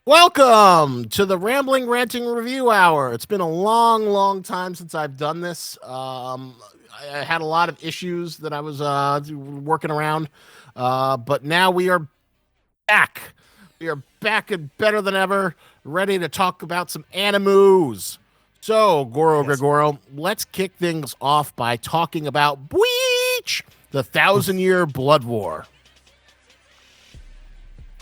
Welcome to the Rambling Ranting Review Hour. It's been a long, long time since I've done this. I had a lot of issues that I was working around, but now we are back. We are back and better than ever, ready to talk about some animus. So, Goro Yes. Gregoro, let's kick things off by talking about Bleach, the Thousand Year Blood War.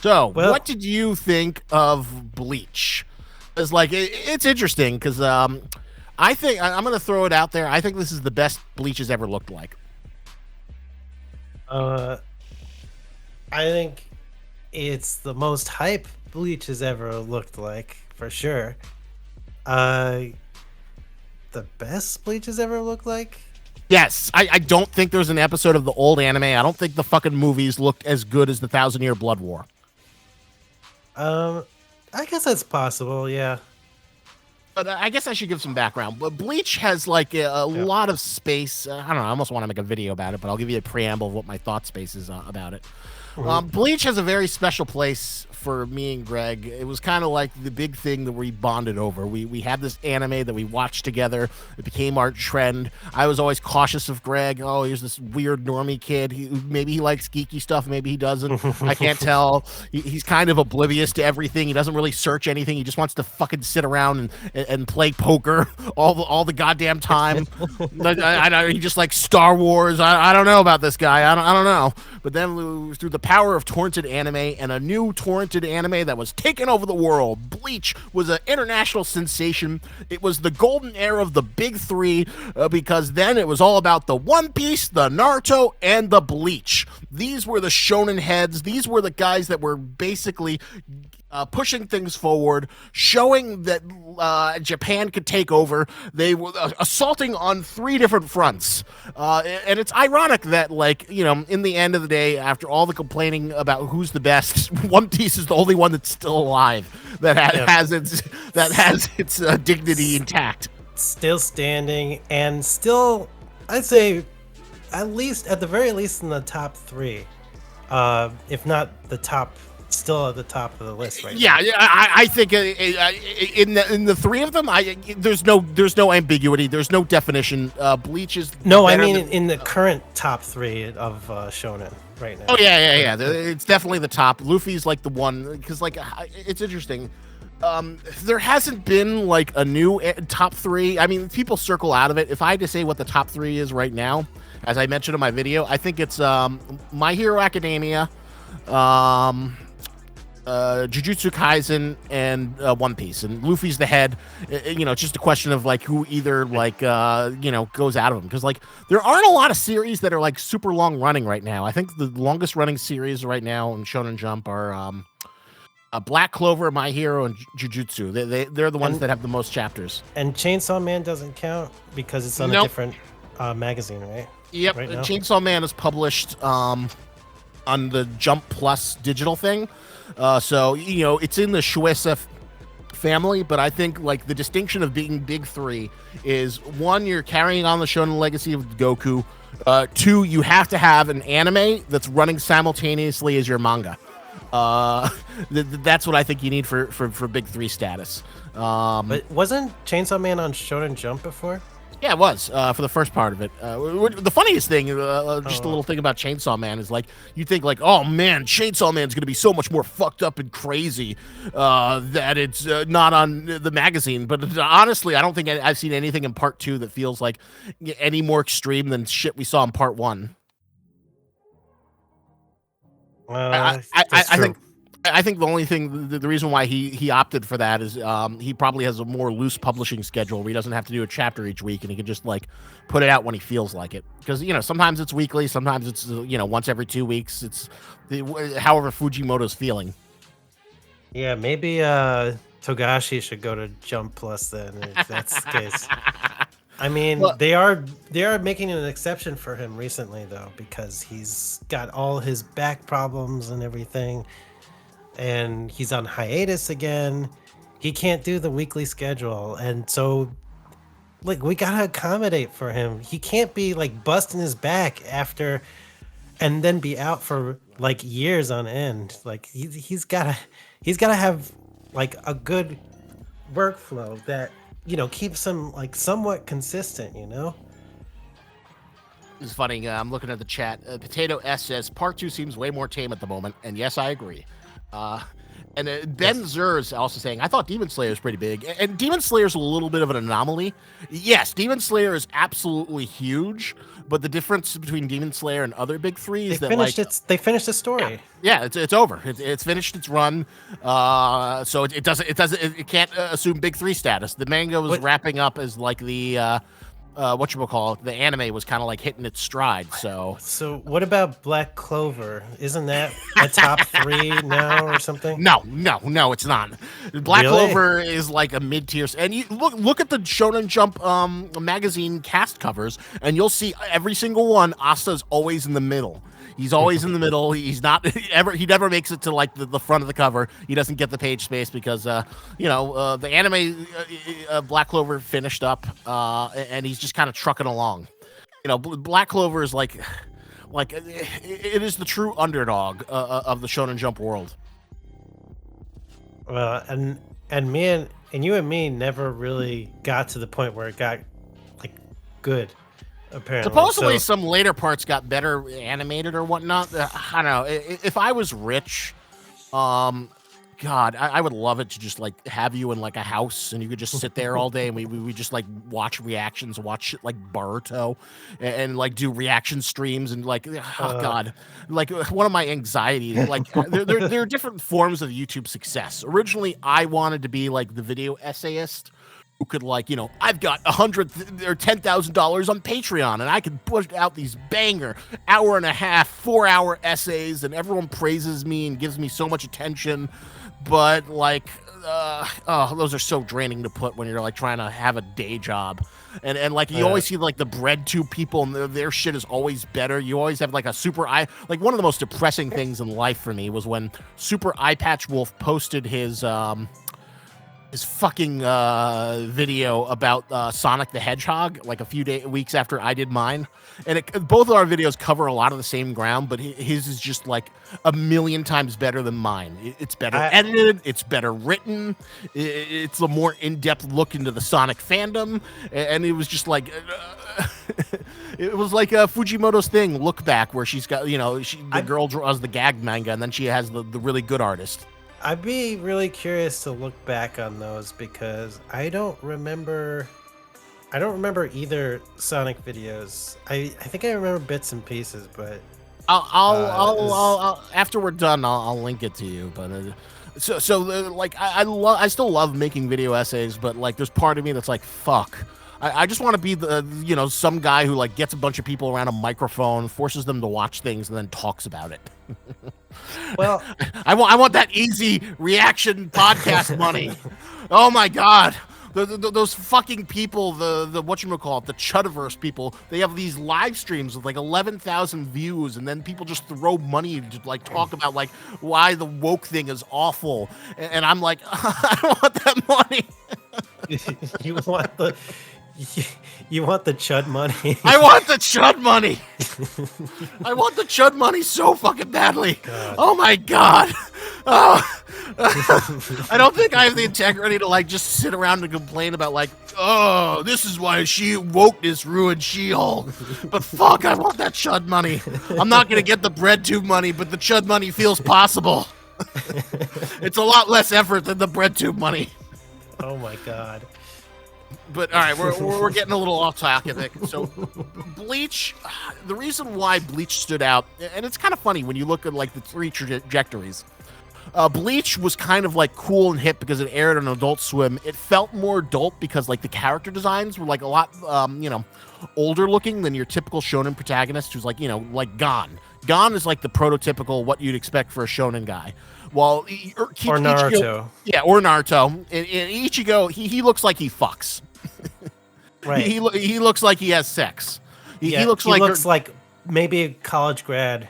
So, Well, what did you think of Bleach? It's like it's interesting because I think I'm going to throw it out there. I think this is the best Bleach has ever looked like. uh, I think it's the most hype Bleach has ever looked like, for sure. Uh, the best Bleach has ever looked like? Yes, I don't think there's an episode of the old anime. I don't think the fucking movies looked as good as the Thousand Year Blood War. Um, I guess that's possible, yeah. But I guess I should give some background. But Bleach has like a Yeah. lot of space. I don't know. I almost want to make a video about it, but I'll give you a preamble of what my thought space is about it. Mhm. Bleach has a very special place for me and Greg. It was kind of like the big thing that we bonded over. We had this anime that we watched together. It became our trend. I was always cautious of Greg. Oh, here's this weird normie kid. Maybe he likes geeky stuff. Maybe he doesn't. I can't tell. He's kind of oblivious to everything. He doesn't really search anything. He just wants to fucking sit around and play poker all the goddamn time. He just likes Star Wars. I don't know about this guy. I don't know. But then through the power of torrented anime and a new torrented anime that was taking over the world, Bleach was an international sensation. It was the golden era of the big three because then it was all about the One Piece, the Naruto, and the Bleach. These were the shonen heads. These were the guys that were basically pushing things forward, showing that Japan could take over. They were assaulting on three different fronts. And it's ironic that, like, you know, in the end of the day, after all the complaining about who's the best, One Piece is the only one that's still alive that Yeah. has its dignity intact. Still standing and still, I'd say, at the very least in the top three. If not the top, still at the top of the list right Yeah, now. I think in the three of them, there's no ambiguity. There's no definition. Bleach is No, I better mean than. in the current top three of Shonen right Oh now. yeah. It's definitely the top. Luffy's like the one because like it's interesting. There hasn't been like a new top three. I mean, people circle out of it. If I had to say what the top three is right now, as I mentioned in my video, I think it's My Hero Academia, um, Jujutsu Kaisen, and One Piece. And Luffy's the head. You know, it's just a question of like who either like goes out of them because like there aren't a lot of series that are like super long running right now. I think the longest running series right now in Shonen Jump are Black Clover, My Hero, and Jujutsu. They're the ones And that have the most chapters. and Chainsaw Man doesn't count because it's on a Nope. different magazine, right? Yep. Right now. Chainsaw Man is published on the Jump Plus digital thing. So, you know, it's in the Shueisha family, but I think like the distinction of being big three is one, you're carrying on the shonen legacy of Goku. Two, you have to have an anime that's running simultaneously as your manga. That's what I think you need for big three status. But wasn't Chainsaw Man on Shonen Jump before? Yeah, it was for the first part of it. The funniest thing, just a Oh. little thing about Chainsaw Man is like you think like, oh man, Chainsaw Man's gonna be so much more fucked up and crazy that it's not on the magazine. But honestly, I don't think I've seen anything in part two that feels like any more extreme than shit we saw in part one. That's I true. think. I think the only thing, the reason why he opted for that is he probably has a more loose publishing schedule where he doesn't have to do a chapter each week and he can just like put it out when he feels like it. Because you know sometimes it's weekly, sometimes it's once every 2 weeks. It's however Fujimoto's feeling. Yeah, maybe Togashi should go to Jump Plus then if that's the case. I mean, Well, they are making an exception for him recently though because he's got all his back problems and everything, and he's on hiatus again. He can't do the weekly schedule, and so like we gotta accommodate for him. He can't be like busting his back after and then be out for like years on end. Like he's gotta have like a good workflow that keeps them like somewhat consistent. It's funny. I'm looking at the chat. Potato S says part two seems way more tame at the moment, and yes, I agree. Uh, and Ben Yes, Zur is also saying, I thought Demon Slayer is pretty big, and Demon Slayer is a little bit of an anomaly. Yes, Demon Slayer is absolutely huge, but the difference between Demon Slayer and other big three they is that like, finished it. They finished the yeah, story. yeah, it's over. It's finished its run. So it can't assume big three status. The manga was What wrapping up as like the whatchamacallit, the anime was kind of like hitting its stride. So So what about Black Clover? Isn't that a top three now or something? no, it's not. Black Really? Clover is like a mid tier, and you look at the Shonen Jump magazine cast covers, and you'll see every single one. Asta's always in the middle. He's always in the middle. He's not ever. He never makes it to like the front of the cover. He doesn't get the page space because the anime Black Clover finished up, and he's just kind of trucking along. Black Clover is like it is the true underdog of the Shonen Jump world. Well, and me and you and me never really got to the point where it got like good, apparently. Supposedly, So some later parts got better animated or whatnot. I don't know. If I was rich, God, I would love it to just like have you in like a house and you could just sit there all day and we just like watch reactions, watch shit like Baruto, and like do reaction streams and like God, like one of my anxieties. Like there are different forms of YouTube success. Originally, I wanted to be like the video essayist who could I've got $100 or $10,000 on Patreon and I can push out these banger hour and a half, 4-hour essays and everyone praises me and gives me so much attention. But those are so draining to put when you're like trying to have a day job. And like you always see like the bread tube people and their shit is always better. You always have like a super eye. Like one of the most depressing things in life for me was when Super Eye Patch Wolf posted his fucking video about Sonic the Hedgehog like a few weeks after I did mine, and both of our videos cover a lot of the same ground, but his is just like a million times better than mine. It's better edited, it's better written, it's a more in-depth look into the Sonic fandom, and it was just like it was like Fujimoto's thing, Look Back, where she's got the girl draws the gag manga and then she has the really good artist. I'd be really curious to look back on those because I don't remember either Sonic videos. I think I remember bits and pieces, but I'll after we're done, I'll link it to you. But like I still love making video essays, but like there's part of me that's like fuck. I just want to be the some guy who like gets a bunch of people around a microphone, forces them to watch things, and then talks about it. well, I want that easy reaction podcast money. Oh my god. Those fucking people, the whatchamacallit, the Chudiverse people, they have these live streams with like 11,000 views, and then people just throw money to like talk about like why the woke thing is awful, and I'm like, I don't want that money. you want the chud money. I want the chud money. I want the chud money so fucking badly. God. Oh my god. Oh. I don't think I have the integrity to like just sit around and complain about like, oh, this is why wokeness ruined She-Hulk. But fuck, I want that chud money. I'm not gonna get the bread tube money, but the chud money feels possible. It's a lot less effort than the bread tube money. Oh my god. But all right, we're getting a little off topic. So, Bleach, the reason why Bleach stood out, and it's kind of funny when you look at like the three trajectories. Bleach was kind of like cool and hip because it aired on Adult Swim. It felt more adult because like the character designs were like a lot, older looking than your typical shonen protagonist who's like, like Gon. Gon is like the prototypical what you'd expect for a shonen guy. Well, or Naruto. Or Naruto. And Ichigo, he looks like he fucks. Right. He looks like he has sex. He looks like maybe a college grad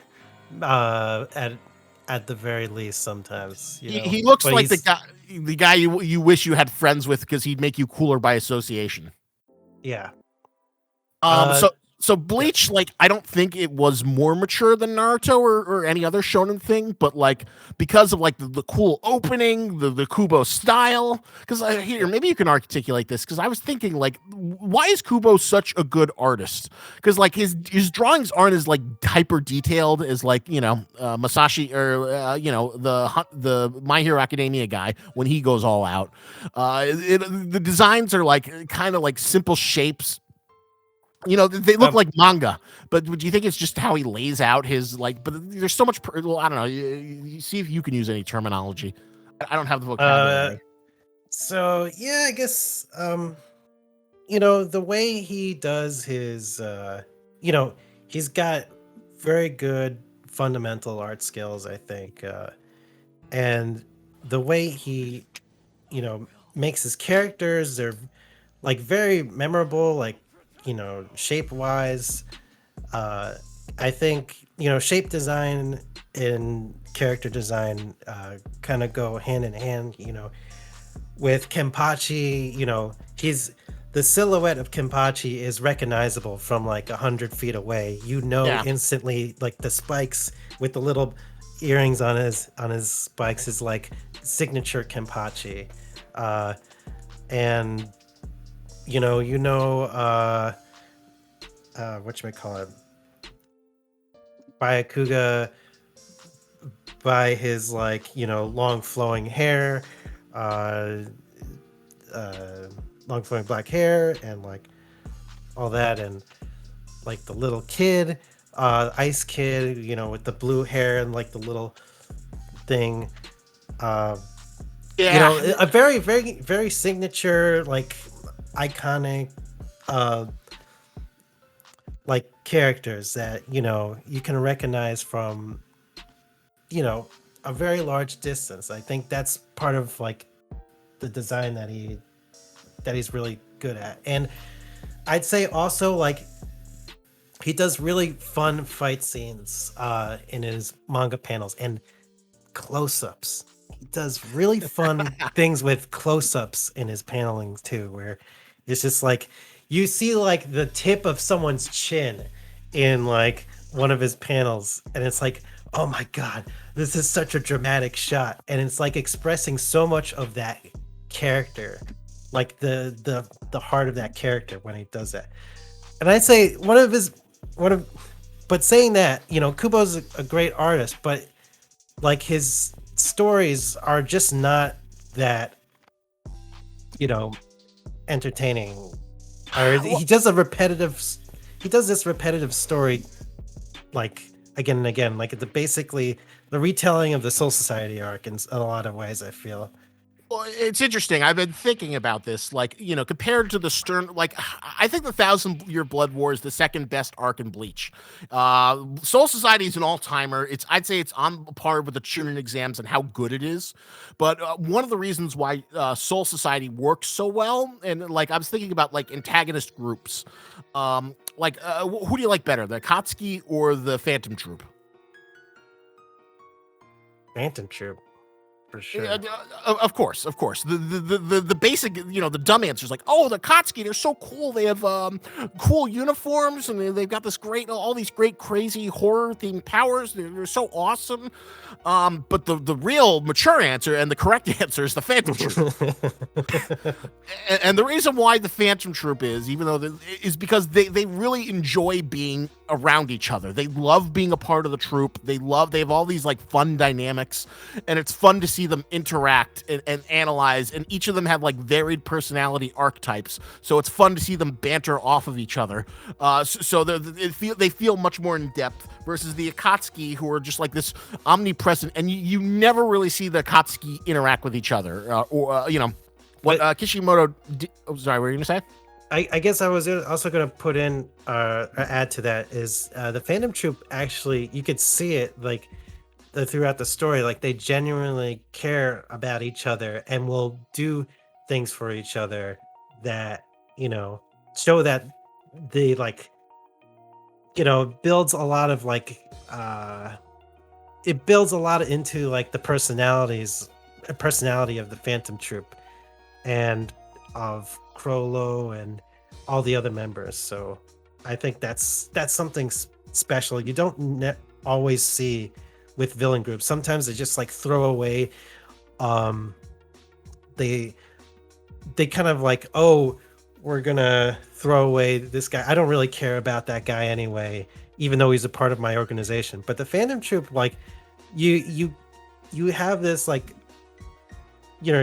at the very least sometimes. He looks like the guy you wish you had friends with because he'd make you cooler by association. Yeah. So Yeah. Bleach, like, I don't think it was more mature than Naruto or any other shonen thing, but like because of like the cool opening, the Kubo style. Because here, Yeah. maybe you can articulate this. Because I was thinking, like, why is Kubo such a good artist? Because like his drawings aren't as like hyper detailed as like Masashi or the My Hero Academia guy when he goes all out. The designs are like kind of like simple shapes, they look Um, like manga, but do you think it's just how he lays out his like? But there's so much. Well, I don't know. You see if you can use any terminology. I don't have the uh, vocabulary. so yeah, I guess the way he does his you know, he's got very good fundamental art skills, I think. And the way he, makes his characters, they're like very memorable, like, shape wise. Uh I think, shape design and character design kind of go hand in hand, with Kenpachi. He's the silhouette of Kenpachi is recognizable from like 100 feet away. Yeah, Instantly, like the spikes with the little earrings on his spikes is like signature Kenpachi. Uh, and what you call it, Byakuga, by his like long flowing hair, uh, uh, long flowing black hair, and like all that, and like the little kid, Ice Kid, with the blue hair and like the little thing. Uh, yeah. a very, very, very signature, like iconic, uh, like characters that you can recognize from you know a very large distance. I think that's part of like the design that he's really good at. And I'd say also like he does really fun fight scenes in his manga panels and close-ups. He does really fun things with close-ups in his paneling too, where it's just like you see like the tip of someone's chin in like one of his panels, and it's like, oh my god, this is such a dramatic shot, and it's like expressing so much of that character, like the heart of that character when he does that. And I'd say one of but saying that, Kubo's a great artist, but like his stories are just not that, you know, entertaining. Or Well, he does this repetitive story like again and again, like basically the retelling of the Soul Society arc in a lot of ways, I feel. Well, it's interesting. I've been thinking about this, like, compared to the Stern, like, I think the Thousand Year Blood War is the second best arc in Bleach. Soul Society is an all timer. I'd say it's on par with the Chunin exams and how good it is. But one of the reasons why Soul Society works so well, and like, I was thinking about like antagonist groups. Who do you like better, the Akatsuki or the Phantom Troop? Phantom Troop, for Yeah, sure. of course, of course. The basic, the dumb answer is like, oh, the Kotsky, they're so cool. They have cool uniforms, and they've got all these great, crazy horror themed powers. They're so awesome. But the real mature answer and the correct answer is the Phantom Troop. And the reason why the Phantom Troop is, is because they really enjoy being around each other. They love being a part of the troop. They have all these like fun dynamics, and it's fun to see them interact and analyze. And each of them have like varied personality archetypes, so it's fun to see them banter off of each other. They feel much more in depth versus the Akatsuki, who are just like this omnipresent, and you never really see the Akatsuki interact with each other, what But Kishimoto. Sorry, what were you gonna say? I guess I was also going to put in add to that is the Phantom Troop, actually you could see it like throughout the story, like they genuinely care about each other and will do things for each other that you know show that they like builds a lot of like it builds a lot into like the personality of the Phantom Troop and of Crollo and all the other members. So I think that's something special you don't always see with villain groups. Sometimes they just like throw away. Um, they they kind of like, oh, we're gonna throw away this guy. I don't really care about that guy anyway, even though he's a part of my organization. But the fandom troop, like, you you you have this like, you're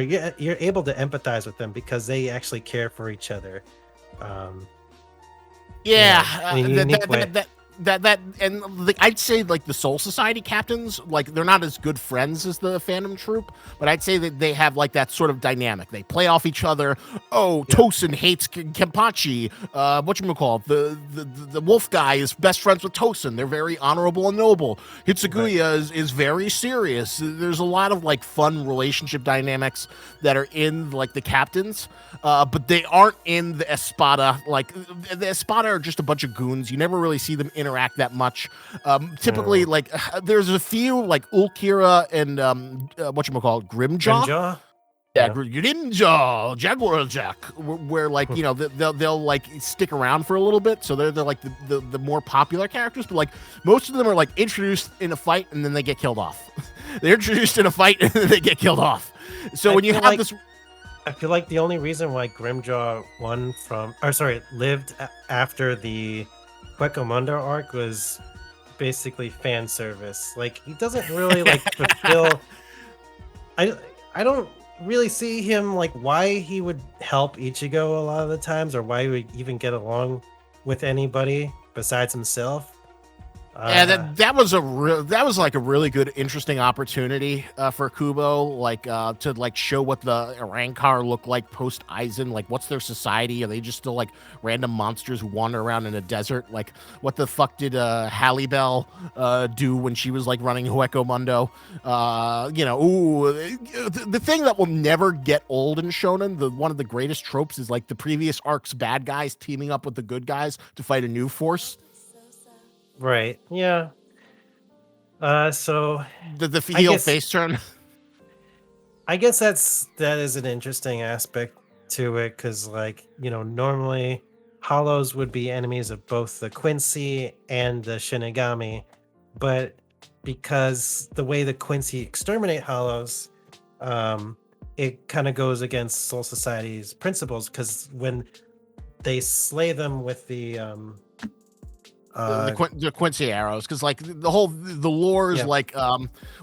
able to empathize with them because they actually care for each other. Um, Yeah, in a that, unique that way. that that that and I'd say like the Soul Society captains, like they're not as good friends as the Phantom Troop, but I'd say that they have like that sort of dynamic. They play off each other. Oh, Yep. Tosin hates Kenpachi. Whatchamacallit, the wolf guy is best friends with Tosin. They're very honorable and noble. Right. Hitsuguya is very serious. There's a lot of like fun relationship dynamics that are in like the captains, but they aren't in the Espada. Like the Espada are just a bunch of goons. You never really see them interact that much. Typically, Mm. like there's a few like Ulkira and whatchamacallit, Grimjaw. Grimjaw. Yeah, Yeah. Grimjaw, Jaguar Jack, where like they'll like stick around for a little bit, so they're like the more popular characters, but like most of them are like introduced in a fight and then they get killed off. They're introduced in a fight and then they get killed off. So I when you feel have like this, I feel like the only reason why Grimjaw won from, or sorry, lived after the Hueco arc was basically fan service. Like he doesn't really like fulfill. I I don't really see him like why he would help Ichigo a lot of the times, or why he would even get along with anybody besides himself. yeah, Uh, that was like a really good, interesting opportunity for Kubo, like to like show what the Rancor look like post Aizen. Like, what's their society? Are they just still like random monsters who wander around in a desert? Like, what the fuck did Halle Bell do when she was like running Hueco Mundo? The thing that will never get old in Shonen, the one of the greatest tropes is like the previous arc's bad guys teaming up with the good guys to fight a new force. right. Yeah. So The I heel guess face turn. that is an interesting aspect to it because, like, normally hollows would be enemies of both the Quincy and the Shinigami, but because the way the Quincy exterminate hollows, um, it kind of goes against Soul Society's principles because when they slay them with the, uh, the Quincy arrows, because like the lore is yeah, like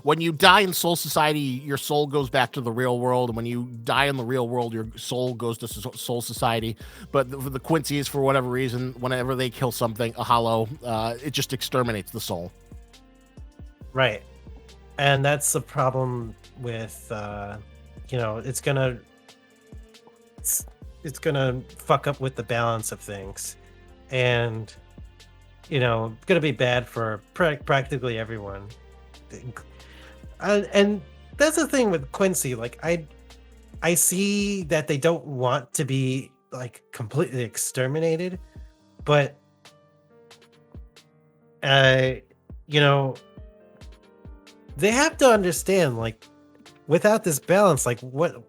when you die in Soul Society, your soul goes back to the real world, and when you die in the real world, your soul goes to Soul Society. But the Quincy's, for whatever reason, whenever they kill something, a hollow, it just exterminates the soul. right. And that's the problem with it's gonna it's, it's gonna fuck up with the balance of things, and gonna be bad for practically everyone. And that's the thing with Quincy. Like I see that they don't want to be like completely exterminated, but uh, you know they have to understand, like, without this balance, like what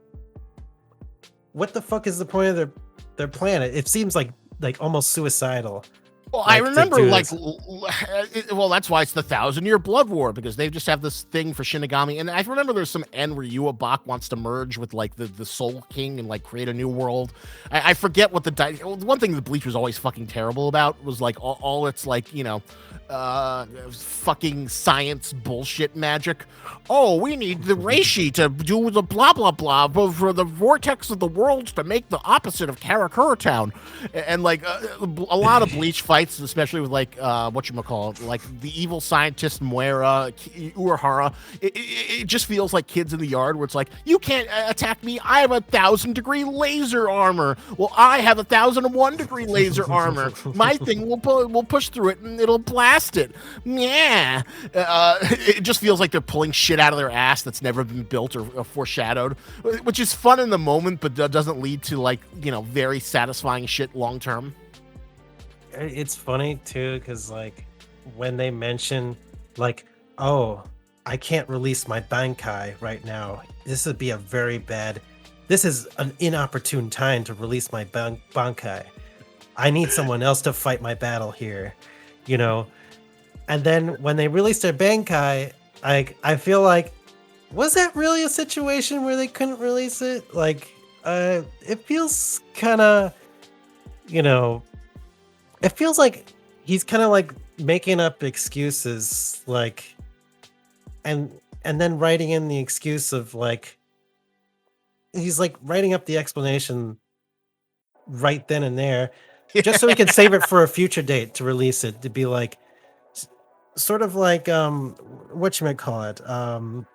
the fuck is the point of their planet? It seems like almost suicidal, Well, I like, to remember, do like, this. well, that's why it's the 1,000-year blood war, because they just have this thing for Shinigami. And I remember there's some end where Yuabak wants to merge with like the Soul King and like create a new world. I forget what one thing that Bleach was always fucking terrible about was like all its like fucking science bullshit magic. Oh, we need the reishi to do the blah blah blah for the vortex of the worlds to make the opposite of Karakura Town, and like a lot of Bleach fights, especially with like whatchamacallit, like the evil scientist Moira, Urahara. It just feels like kids in the yard where it's like, you can't attack me. I have 1,000-degree laser armor. Well, I have 1,001-degree laser armor. My thing will push through it and it'll blast it. Yeah. It just feels like they're pulling shit out of their ass that's never been built or foreshadowed, which is fun in the moment, but doesn't lead to like, very satisfying shit long term. It's funny too, because like when they mention, like, oh, I can't release my Bankai right now. This would be a very bad. This is an inopportune time to release my Bankai. I need someone else to fight my battle here, you know. And then when they released their Bankai, I feel like, was that really a situation where they couldn't release it? Like, it feels kind of, you know, it feels like he's kind of like making up excuses, like, and and then writing in the excuse of like he's like writing up the explanation right then and there, just so he could save it for a future date to release it, to be like s- sort of like what you might call it, um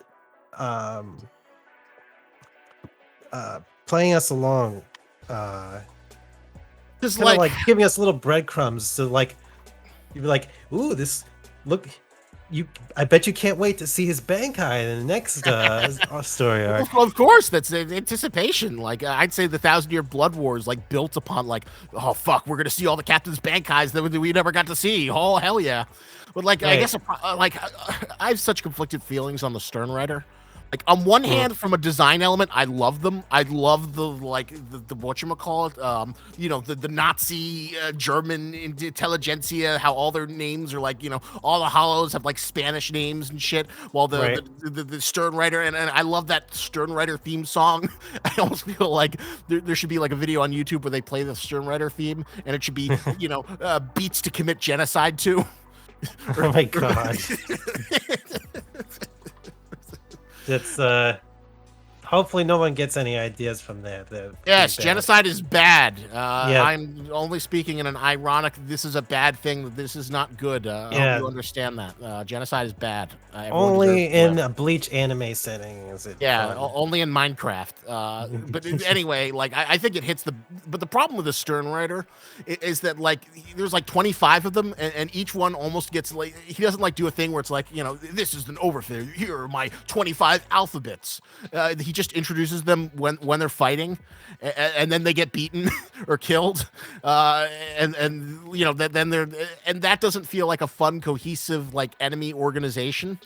playing us along, uh Just kind of like, like giving us little breadcrumbs to like you'd be like, ooh, this look, you, I bet you can't wait to see his Bankai in the next story arc. of course, that's the anticipation. Like, I'd say the Thousand Year Blood War is like built upon like, oh fuck, we're gonna see all the Captain's Bankais that we never got to see. Oh hell yeah! But like, I Right. guess I have such conflicted feelings on the Stern Rider. Like, on one Mm. hand, from a design element, I love them. I love the like the whatchamacallit, the Nazi German intelligentsia, how all their names are like, all the hollows have like Spanish names and shit, while Right. the Stern Rider, and I love that Stern Rider theme song. I almost feel like there should be like a video on YouTube where they play the Stern Rider theme, and it should be, beats to commit genocide to. or, Oh my god. That's hopefully no one gets any ideas from that. That'd be Yes, bad. genocide is bad. Yeah. I'm only speaking in an ironic, this is a bad thing. This is not good. I hope Yeah. you understand that. Genocide is bad. Everyone deserves Only to live. in a Bleach anime setting is it Yeah, fun. only in Minecraft. Anyway, like I think it hits the. But the problem with the Stern Rider is that like there's like 25 of them, and each one almost gets like he doesn't like do a thing where it's like this is an overfit. Here are my 25 alphabets. He just introduces them when they're fighting, and then they get beaten or killed, and then they're and that doesn't feel like a fun, cohesive like enemy organization.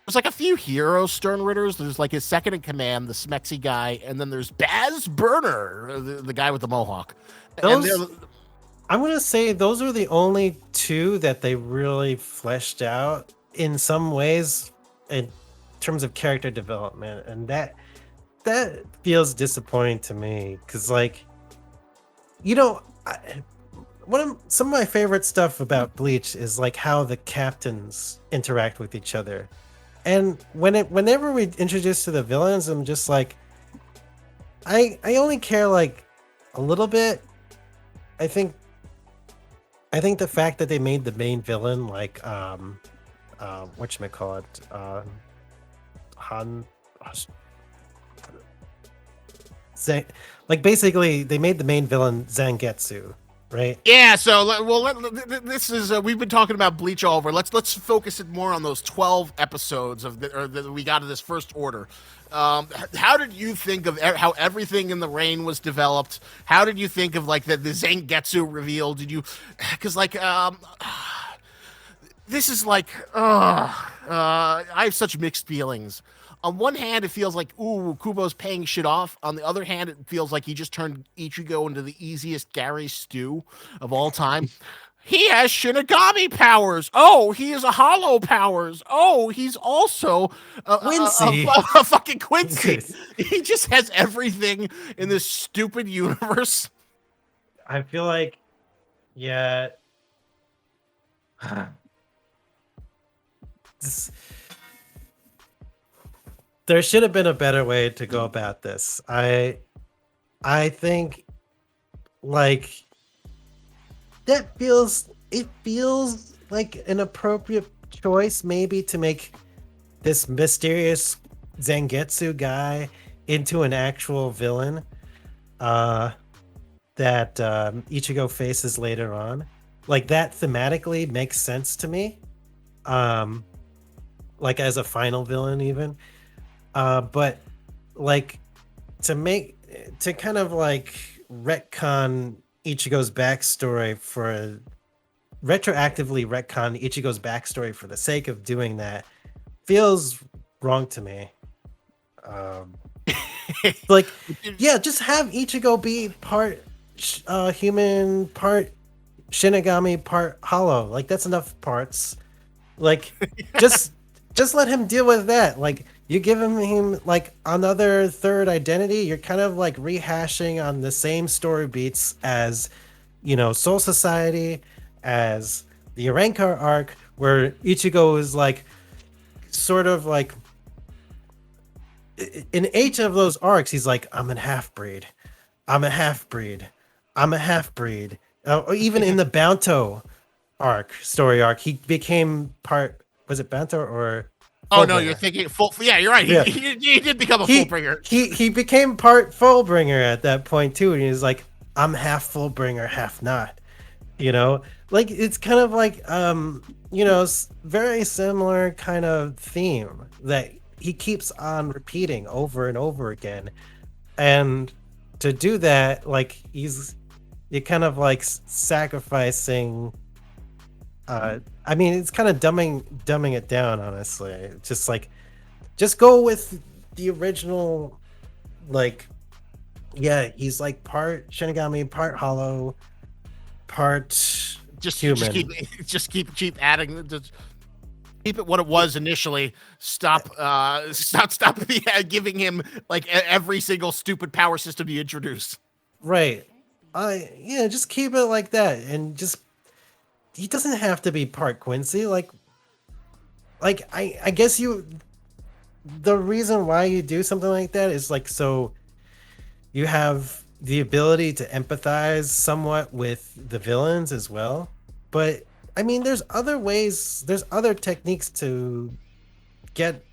There's like a few hero Stern Ritters. There's like his second in command, the Smexy guy, and then there's Baz Burner, the guy with the mohawk. And they're Those, I'm gonna say those are the only two that they really fleshed out in some ways in terms of character development, and that feels disappointing to me because like some of my favorite stuff about Bleach is like how the captains interact with each other. And whenever we introduce to the villains, I'm just like, I only care like a little bit. I think the fact that they made the main villain like whatchamacallit, Han, Zang, like basically they made the main villain Zangetsu, right? Yeah, so this is we've been talking about Bleach all over. Let's focus it more on those 12 episodes that we got of this first order. How did you think of how everything in the rain was developed? How did you think of like the Zangetsu reveal? Did you, because like this is like, I have such mixed feelings. On one hand, it feels like, ooh, Kubo's paying shit off. On the other hand, it feels like he just turned Ichigo into the easiest Gary Stew of all time. He has Shinigami powers. Oh, he is a Hollow powers. Oh, he's also Quincy. a fucking Quincy. He just has everything in this stupid universe. I feel like, yeah, this, there should have been a better way to go about this. I think like it feels like an appropriate choice maybe to make this mysterious Zangetsu guy into an actual villain that Ichigo faces later on. Like that thematically makes sense to me. Um like as a final villain even. But like to kind of like retcon Ichigo's backstory for retroactively retcon Ichigo's backstory for the sake of doing that feels wrong to me. Um, like, yeah, just have Ichigo be part human, part Shinigami part hollow. Like that's enough parts. Like just just let him deal with that. Like you give him like another third identity, you're kind of like rehashing on the same story beats as Soul Society, as the Rancor arc, where Ichigo is like sort of like in each of those arcs, he's like, I'm a half breed. I'm a half breed. I'm a half breed. Or even in the Bounto story arc, he became part. Was it Bounto or Oh no, you're Fullbringer? thinking full. Yeah, you're right. Yeah, He did become a full he bringer. he became part Fullbringer at that point too, and he's like, I'm half Fullbringer, half not. You know, like it's kind of like very similar kind of theme that he keeps on repeating over and over again. And to do that, like you're kind of like sacrificing. I mean, it's kind of dumbing it down. Honestly, just like just go with the original. Like, yeah, he's like part Shinigami, part Hollow, part Just keep human. keep adding. Just keep it what it was initially. Stop giving him like every single stupid power system you introduce. Right. Yeah, just keep it like that, and just he doesn't have to be part Quincy. Like I guess the reason why you do something like that is like so you have the ability to empathize somewhat with the villains as well. But I mean, there's other ways, there's other techniques to get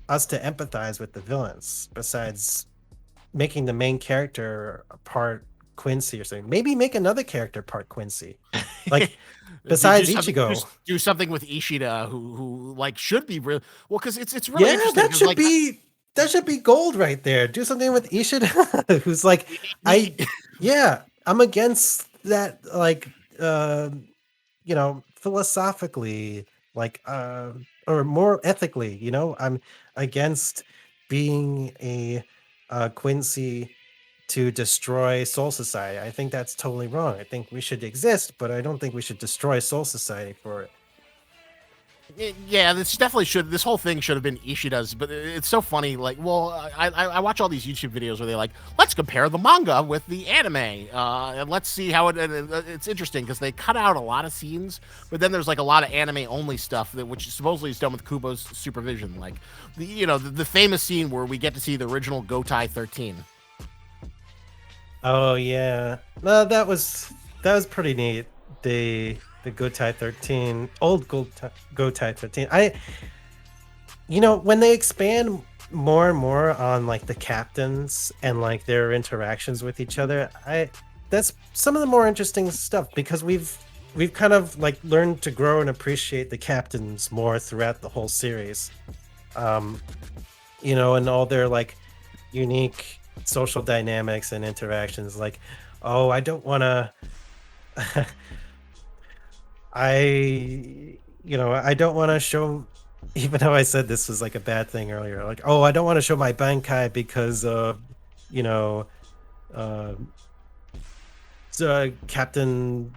us to empathize with the villains besides making the main character a part Quincy or something. Maybe make another character part Quincy. Like besides Ichigo. Do something with Ishida, who like should be real. Well, because it's really Yeah, interesting because like that should be gold right there. Do something with Ishida, who's like, he, yeah, I'm against that, like, philosophically, like, or more ethically, I'm against being a Quincy to destroy Soul Society. I think that's totally wrong. I think we should exist, but I don't think we should destroy Soul Society for it. yeah, this definitely should. This whole thing should have been Ishida's, but it's so funny. Like, well, I watch all these YouTube videos where they like, let's compare the manga with the anime, and let's see how it's interesting because they cut out a lot of scenes, but then there's like a lot of anime only stuff which supposedly is done with Kubo's supervision, like the famous scene where we get to see the original Gotai 13. Oh yeah, no, that was pretty neat. The Gotai 13, old Gotai 13. When they expand more and more on like the captains and like their interactions with each other, that's some of the more interesting stuff because we've kind of like learned to grow and appreciate the captains more throughout the whole series. Um, and all their like unique social dynamics and interactions. Like, oh, I don't want to. I don't want to show, even though I said this was like a bad thing earlier. Like, oh, I don't want to show my bankai because you know, uh, Captain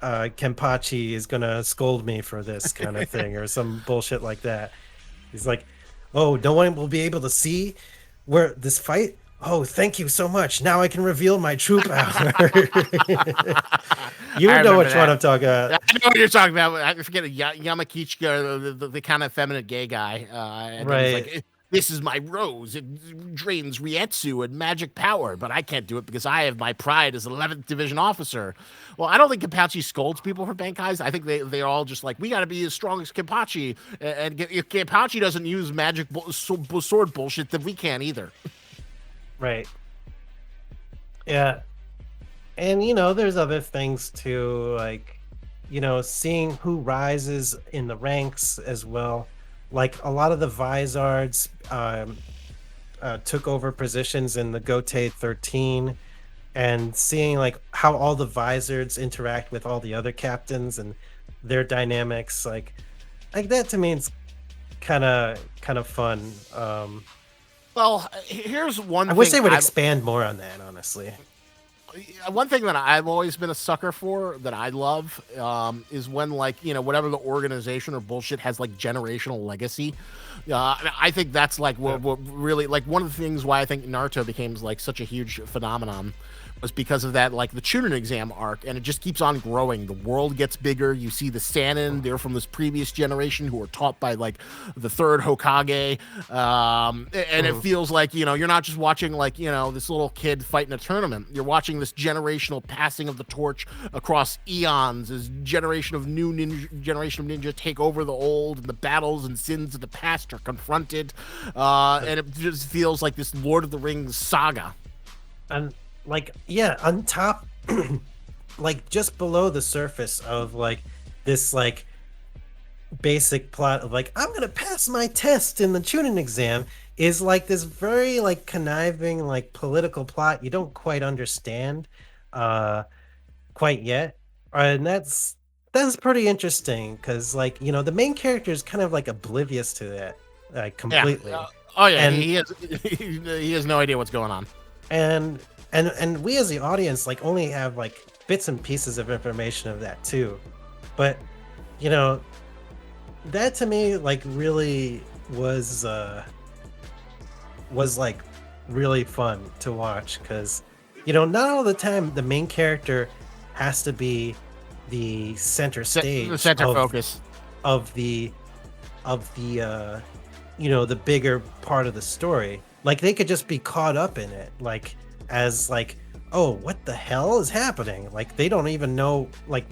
Kenpachi is gonna scold me for this kind of thing or some bullshit like that. He's like, oh, no one will be able to see where this fight. Oh, thank you so much. Now I can reveal my true power. I You know remember which one that. I'm talking I about. know what you're talking about. I forget Yamakichika, the kind of feminine gay guy, and then he's like, Right. "This is my rose. It drains Rietsu and magic power, but I can't do it because I have my pride as 11th Division officer." Well, I don't think Kenpachi scolds people for Bankais. I think they're all just like, "We got to be as strong as Kenpachi," and if Kenpachi doesn't use magic sword bullshit, then we can't either. Right. Yeah. And there's other things too, like seeing who rises in the ranks as well. Like a lot of the Vizards took over positions in the Gotei 13, and seeing like how all the Vizards interact with all the other captains and their dynamics, like that to me it's kind of fun. Well, here's I one wish thing they would expand more on that, honestly. One thing that I've always been a sucker for that I love is when like whatever the organization or bullshit has like generational legacy. I think that's like Yeah. what really like one of the things why I think Naruto became like such a huge phenomenon was because of that like the Chunin exam arc, and it just keeps on growing. The world gets bigger. You see the Sannin, they're from this previous generation who were taught by like the third Hokage, and it Mhm. feels like you're not just watching like this little kid fight in a tournament. You're watching this generational passing of the torch across eons, as generation of ninja take over the old, and the battles and sins of the past are confronted, and it just feels like this Lord of the Rings saga. And like, yeah, on top, like just below the surface of like this like basic plot of like I'm gonna pass my test in the tuning exam is like this very like conniving like political plot you don't quite understand uh quite yet. And that's pretty interesting because like the main character is kind of like oblivious to that like Yeah. completely. Oh yeah, And he has he has no idea what's going on. and and we as the audience like only have like bits and pieces of information of that too. But you know that to me like really was like really fun to watch because not all the time the main character has to be the center The stage center focus. of the of the the bigger part of the story. Like they could just be caught up in it like as like, oh, what the hell is happening? Like they don't even know like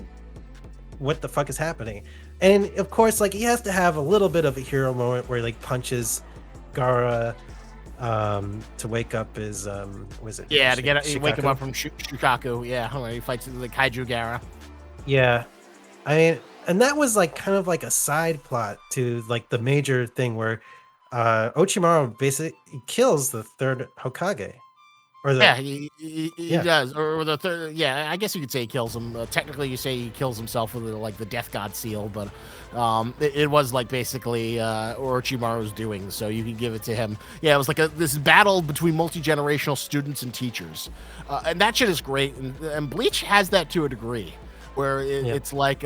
what the fuck is happening. And of course, like he has to have a little bit of a hero moment where he like punches Gara to wake up his was it Yeah, to wake him Shikaku? up from Shukaku. Yeah, where he fights the Kaiju Gara. Yeah. I mean, and that was like kind of like a side plot to like the major thing where Orochimaru basically kills the third Hokage. Or the Yeah, he yeah. does. Or the third. Yeah, I guess you could say he kills him. Technically, you say he kills himself with like the Death God seal, but it was like basically Orochimaru's doing. So you could give it to him. Yeah, it was like this battle between multi generational students and teachers, and that shit is great. And Bleach has that to a degree where Yeah. it's like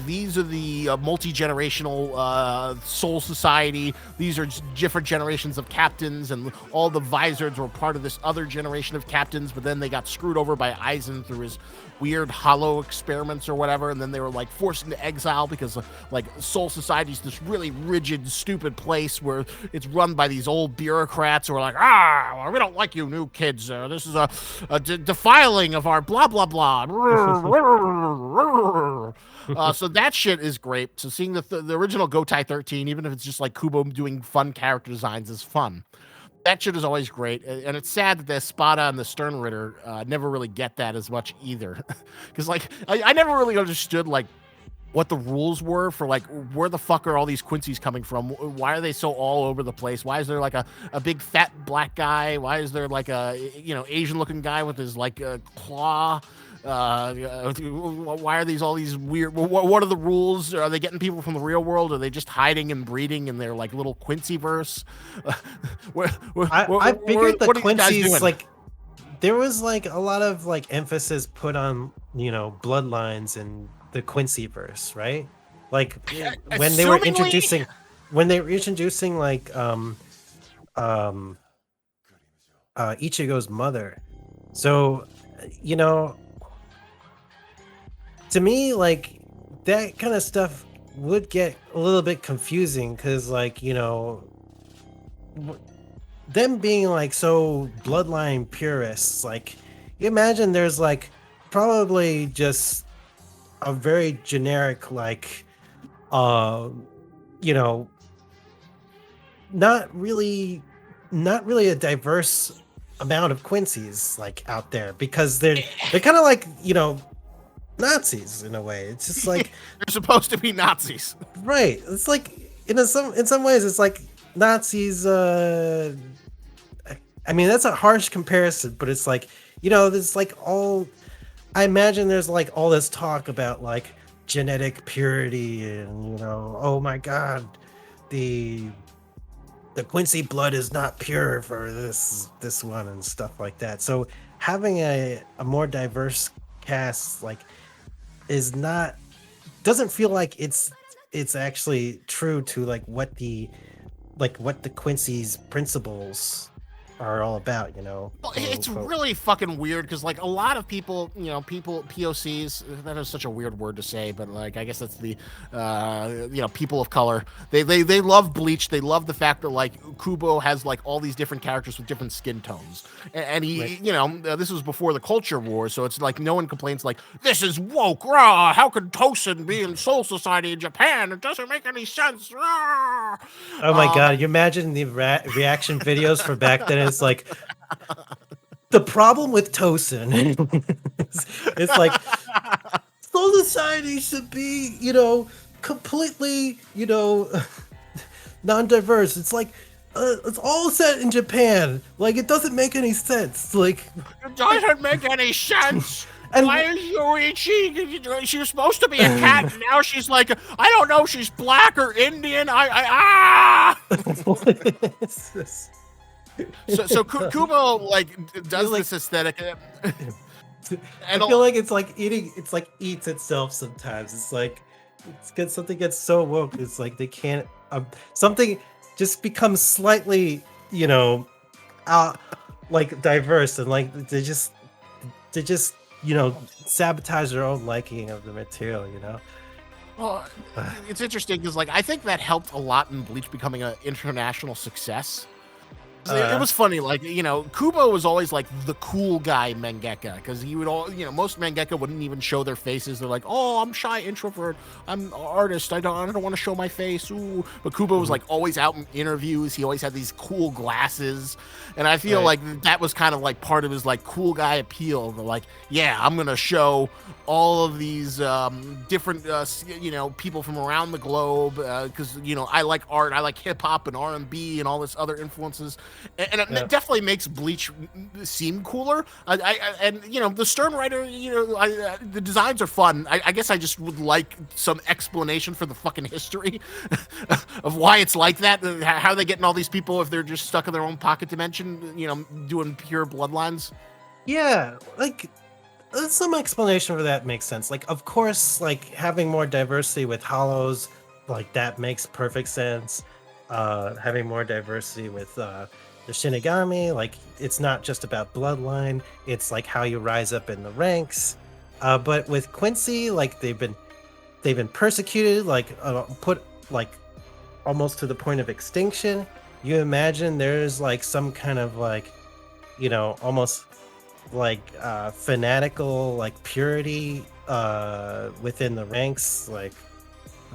these are the multi-generational soul society. These are different generations of captains, and all the Vizards were part of this other generation of captains, but then they got screwed over by Aizen through his weird hollow experiments or whatever, and then they were like forced into exile because like soul society is this really rigid stupid place where it's run by these old bureaucrats who are like, well, we don't like you new kids, this is a defiling of our blah blah blah. So that shit is great. So seeing the original Gotai 13, even if it's just like Kubo doing fun character designs, is fun. That shit is always great, and it's sad that the Espada and the Stern Ritter never really get that as much either, because like I never really understood like what the rules were for like where the fuck are all these Quincy's coming from? Why are they so all over the place? Why is there like a big fat black guy? Why is there like a Asian looking guy with his like claw? Why are these all these weird? What are the rules? Are they getting people from the real world? Are they just hiding and breeding in their like little Quincy verse? I figured the what are you guys Quincy's doing? like there was like a lot of like emphasis put on bloodlines in the Quincy verse, right? Like when they were Assumingly, introducing like um Ichigo's mother. So you know to me like that kind of stuff would get a little bit confusing because like them being like so bloodline purists, like you imagine there's like probably just a very generic like uh you know not really not really a diverse amount of Quincy's like out there because they're kind of like Nazis in a way. It's just like they're supposed to be Nazis. right. It's like in some ways it's like Nazis I mean, that's a harsh comparison, but it's like, there's like all, I imagine there's like all this talk about like genetic purity and, oh my God, the the Quincy blood is not pure for this one and stuff like that. So having a more diverse cast like is not doesn't feel like it's actually true to like what the Quincy's principles are all about, Well, quote it's unquote. really fucking weird because like a lot of people, people POCs. That is such a weird word to say, but like I guess that's the, people of color. They love Bleach. They love the fact that like Kubo has like all these different characters with different skin tones, and Right. he, this was before the culture war, so it's like no one complains like this is woke. Rah, how could Tosin be in Soul Society in Japan? It doesn't make any sense. Rah. Oh my god, you imagine the reaction videos for back then. It's like the problem with Tosin. It's like Soul Society should be, completely, non-diverse. It's like it's all set in Japan. Like it doesn't make any sense. Like It doesn't make any sense. Why and is Yoichi? She was supposed to be a cat, and now she's like, I don't know, she's black or Indian. It's just- So Kubo like does like this aesthetic, I and feel like it's like eating. It's like eats itself sometimes. It's like something gets so woke. It's like they can't. Something just becomes slightly, uh, like diverse, and like they just sabotage their own liking of the material. well, it's interesting because like I think that helped a lot in Bleach becoming an international success. It Uh, was funny, like Kubo was always like the cool guy mangaka because he would most mangaka wouldn't even show their faces. They're like, oh, I'm shy introvert, I'm an artist, I don't want to show my face. Ooh, but Kubo was mhm, like always out in interviews. He always had these cool glasses, and I feel right. like that was kind of like part of his like cool guy appeal. They're like, yeah, I'm gonna show all of these different people from around the globe because I like art, I like hip hop and R&B and all this other influences, and it Yeah. definitely makes Bleach seem cooler. And the Stern writer, the designs are fun. I guess I just would like some explanation for the fucking history of why it's like that. How they getting all these people if they're just stuck in their own pocket dimension, doing pure bloodlines. Yeah, like some explanation for that makes sense. Like, of course, like having more diversity with hollows, like that makes perfect sense. Having more diversity with the Shinigami, like it's not just about bloodline; it's like how you rise up in the ranks. But with Quincy, like they've been persecuted, like put like almost to the point of extinction. You imagine there's like some kind of like almost like fanatical like purity within the ranks, like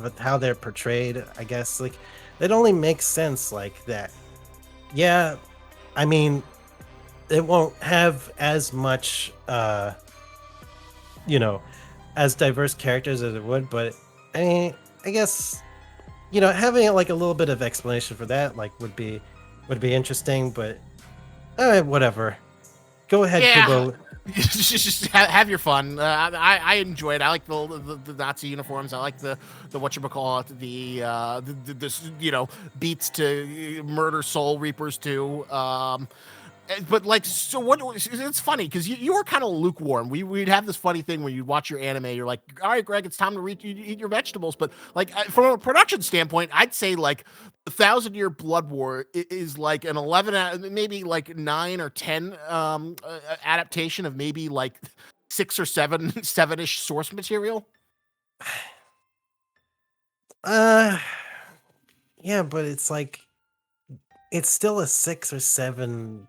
with how they're portrayed. I guess like it only makes sense like that. Yeah, I mean it won't have as much you know as diverse characters as it would, but I mean I guess having like a little bit of explanation for that like would be interesting, but whatever. Go ahead, Yeah, Kubo. just have your fun. I enjoy it. I like the Nazi uniforms. I like the whatchamacallit, this beats to murder soul reapers too. But like, so what? It's funny because you were kind of lukewarm. We'd have this funny thing where you watch your anime. You're like, all right, Greg, it's time to eat your vegetables. But like from a production standpoint, I'd say like the Thousand Year Blood War is like an 11, maybe like 9 or 10 adaptation of maybe like 6 or 7, 7-ish source material. Uh, yeah, but it's like it's still a 6 or 7.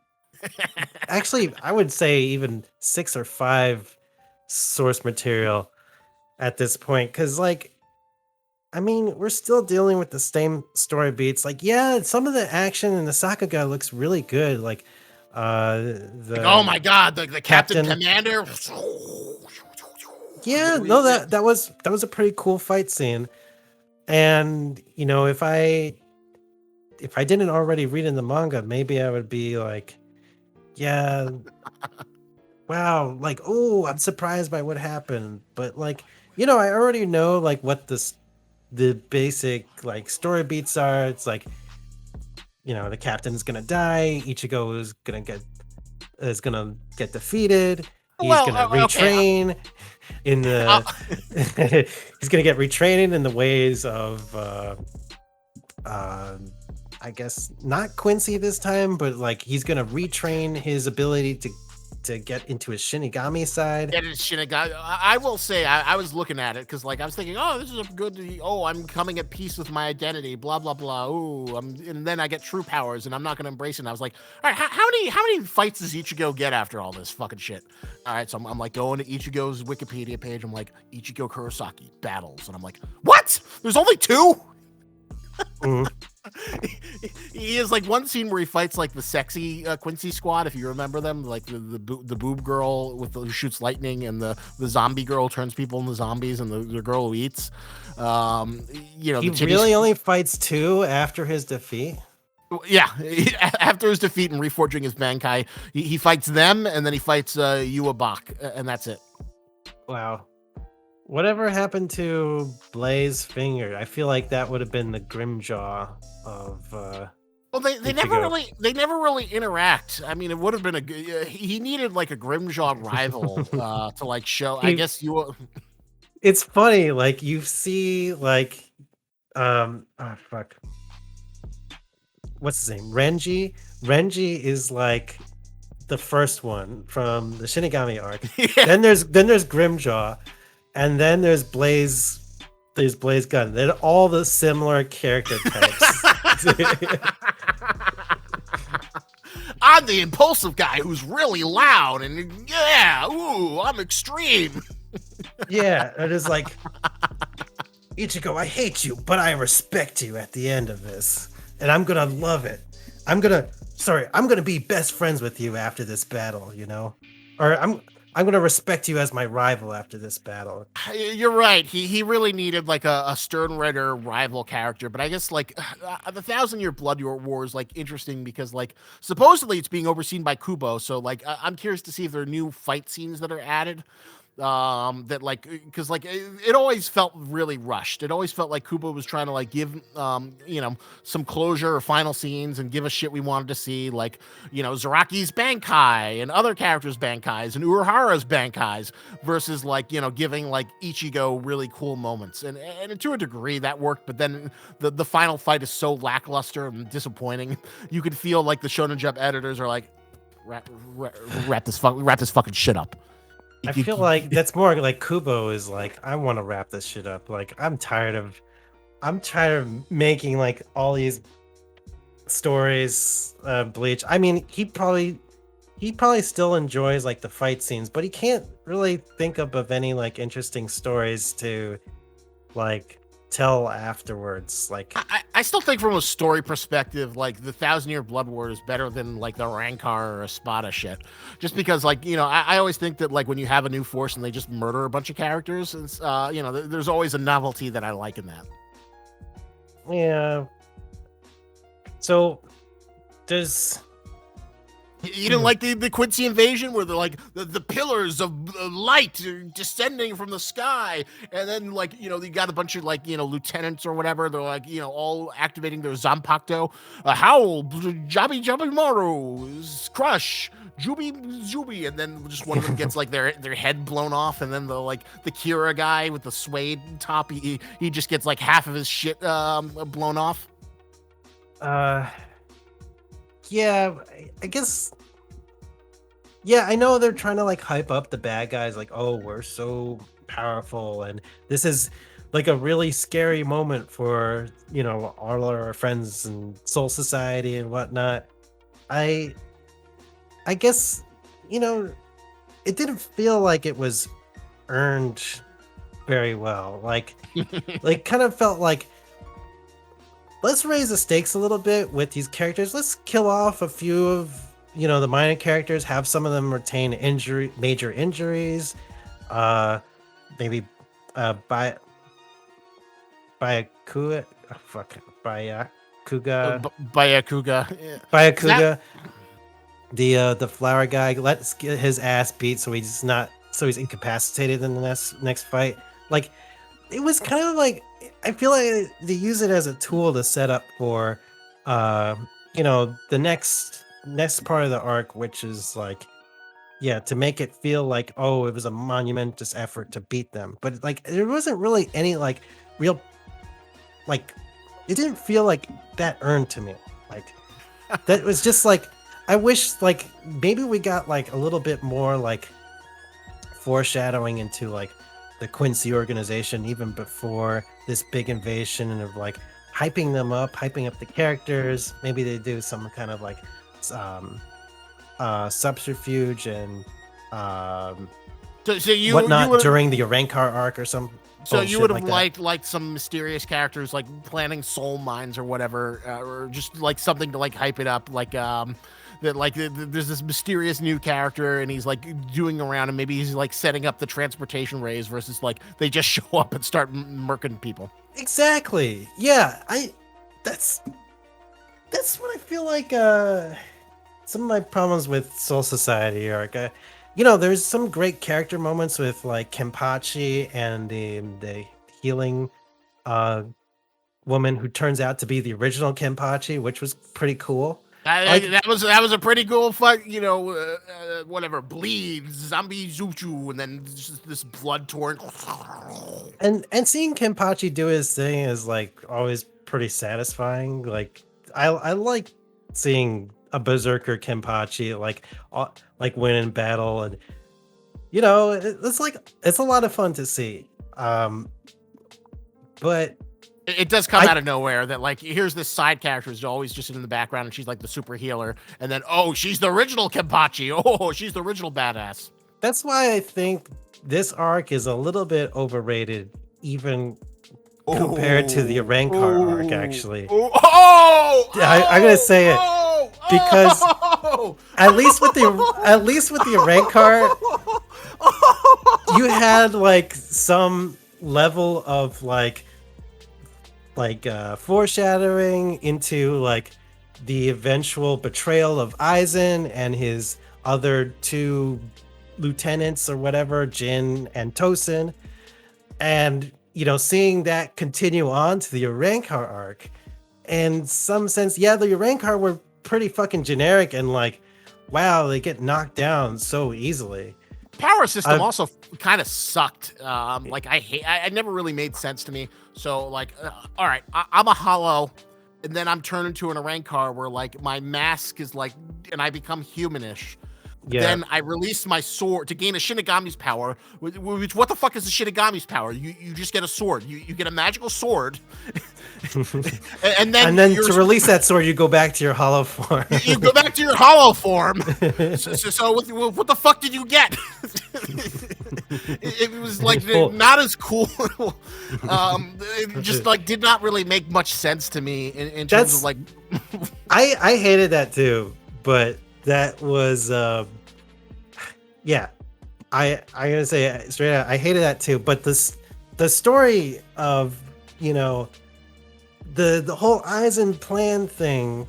Actually, I would say even 6 or 5 source material at this point, because like I mean, we're still dealing with the same story beats. Like, yeah, some of the action in the Sakuga looks really good. Like, Like, oh the my god, the Captain captain. Commander. Yeah, no, that was a pretty cool fight scene. And if I didn't already read in the manga, maybe I would be like, yeah, wow, like, oh, I'm surprised by what happened. But like, I already know like what the basic like story beats are. It's like the captain is gonna die. Ichigo is gonna get defeated. He's Well, gonna okay. retrain in Uh, the he's gonna get retraining in the ways of uh, I guess not Quincy this time, but like he's gonna retrain his ability to get into his Shinigami side. Get it, Shinigami. I will say, I was looking at it because, like, I was thinking, oh, this is a good. Oh, I'm coming at peace with my identity. Blah blah blah. Ooh, and then I get true powers, and I'm not going to embrace it. And I was like, all right, how many fights does Ichigo get after all this fucking shit? All right, so I'm like going to Ichigo's Wikipedia page. I'm like, Ichigo Kurosaki battles, and I'm like, what? There's only two. Mhm. He has like one scene where he fights like the sexy Quincy squad, if you remember them, like the boob girl who shoots lightning, and the zombie girl turns people into zombies, and the girl who eats. He The really only fights two after his defeat. yeah. After his defeat and reforging his Bankai, he fights them, and then he fights Yua Bak, and that's it. Wow. Whatever happened to Blaze Finger? I feel like that would have been the Grimjaw of Well, they Ichigo. never really interact. I mean, it would have been he needed like a Grimjaw rival to like show. I He, guess you. it's funny, like you see like oh fuck. What's his name? Renji. Renji is like the first one from the Shinigami arc. Yeah. Then there's Grimjaw, and then there's Blaze. There's Blaze Gun. They're all the similar character types. I'm the impulsive guy who's really loud and yeah, ooh, I'm extreme. Yeah, it is like Ichigo, I hate you, but I respect you at the end of this. And I'm gonna love it. I'm gonna be best friends with you after this battle, Or I'm gonna respect you as my rival after this battle. You're right. He really needed like a Stern Rider rival character, but I guess like the Thousand Year Blood War is like interesting because like supposedly it's being overseen by Kubo, so like I'm curious to see if there are new fight scenes that are added. That like because like it always felt really rushed. It always felt like Kubo was trying to like give some closure or final scenes and give us shit we wanted to see, like Zaraki's Bankai and other characters Bankais and Urahara's Bankais versus like giving like Ichigo really cool moments, and to a degree that worked, but then the final fight is so lackluster and disappointing. You could feel like the Shonen Jump editors are like wrap this fucking shit up. I feel like that's more like Kubo is like, I want to wrap this shit up. Like I'm tired of making like all these stories, Bleach. I mean, he probably still enjoys like the fight scenes, but he can't really think of any like interesting stories to like tell afterwards. Like I still think from a story perspective, like the Thousand Year Blood War is better than like the Rancor or Espada shit. Just because like, I always think that like when you have a new force and they just murder a bunch of characters, it's, there's always a novelty that I like in that. yeah. So does You didn't like the Quincy invasion where they're like the pillars of light are descending from the sky, and then like you got a bunch of like lieutenants or whatever. They're like all activating their Zanpakuto, howl, Jabi Jabi Maru, crush, Jubi, and then just one of them gets like their head blown off, and then the Kira guy with the suede top, he just gets like half of his shit blown off. yeah, I guess. Yeah, I know they're trying to like hype up the bad guys, like, oh, we're so powerful, and this is like a really scary moment for all our friends and Soul Society and whatnot. I guess it didn't feel like it was earned very well. Like kind of felt like, let's raise the stakes a little bit with these characters. Let's kill off a few of the minor characters, have some of them retain major injuries. Maybe by Byakuga, Byakuga. Yeah. Byakuga, the flower guy. Let's get his ass beat so he's incapacitated in the next fight. Like it was kind of like, I feel like they use it as a tool to set up for the next part of the arc, which is like, yeah, to make it feel like, oh, it was a monumentous effort to beat them, but like there wasn't really any like real like it didn't feel like that earned to me. Like that was just like I wish like maybe we got like a little bit more like foreshadowing into like the Quincy organization even before this big invasion and of like hyping up the characters. Maybe they do some kind of like um subterfuge and um So you whatnot would during the Rancor arc or some so you bullshit would have like that. liked some mysterious characters like planting soul mines or whatever, or just like something to like hype it up, like that like there's this mysterious new character and he's like doing around and maybe he's like setting up the transportation rays versus like they just show up and start murking people. Exactly. Yeah, I that's that's what I feel like some of my problems with Soul Society are like, there's some great character moments with like Kenpachi and the healing uh woman who turns out to be the original Kenpachi, which was pretty cool. Like That was a pretty cool fight, whatever bleeds zombie zuchu and then just this blood torrent. and seeing Kenpachi do his thing is like always pretty satisfying. Like I like seeing a berserker Kenpachi like win in battle, and it's like it's a lot of fun to see. But It does come I out of nowhere that like here's this side character who's always just in the background and she's like the super healer and then oh she's the original Kenpachi, oh she's the original badass. that's why I think this arc is a little bit overrated, even compared to the Oh, Rancor arc. oh, Actually, oh, oh, I'm gonna oh, say it oh, because oh, at least with the Rancor, you had like some level of foreshadowing into like the eventual betrayal of Aizen and his other two lieutenants or whatever, Jin and Tosin, and seeing that continue on to the Rancor arc. In some sense, yeah, the Rancor were pretty fucking generic and like, wow, they get knocked down so easily. Power system Uh, also kind of sucked. Like I never really made sense to me. So like, all right, I'm a hollow, and then I'm turned into an Rancor where like my mask is like, and I become humanish. yeah, Then I release my sword to gain a Shinigami's power. Which what the fuck is a Shinigami's power? You just get a sword. You get a magical sword, and then and then to release that sword, you go back to your hollow form. you go back to your hollow form. So what the fuck did you get? It was like Well, not as cool. It just like did not really make much sense to me in terms of that's like. I hated that too, but that was yeah. I gotta say straight out, I hated that too. But the story of the whole Aizen plan thing,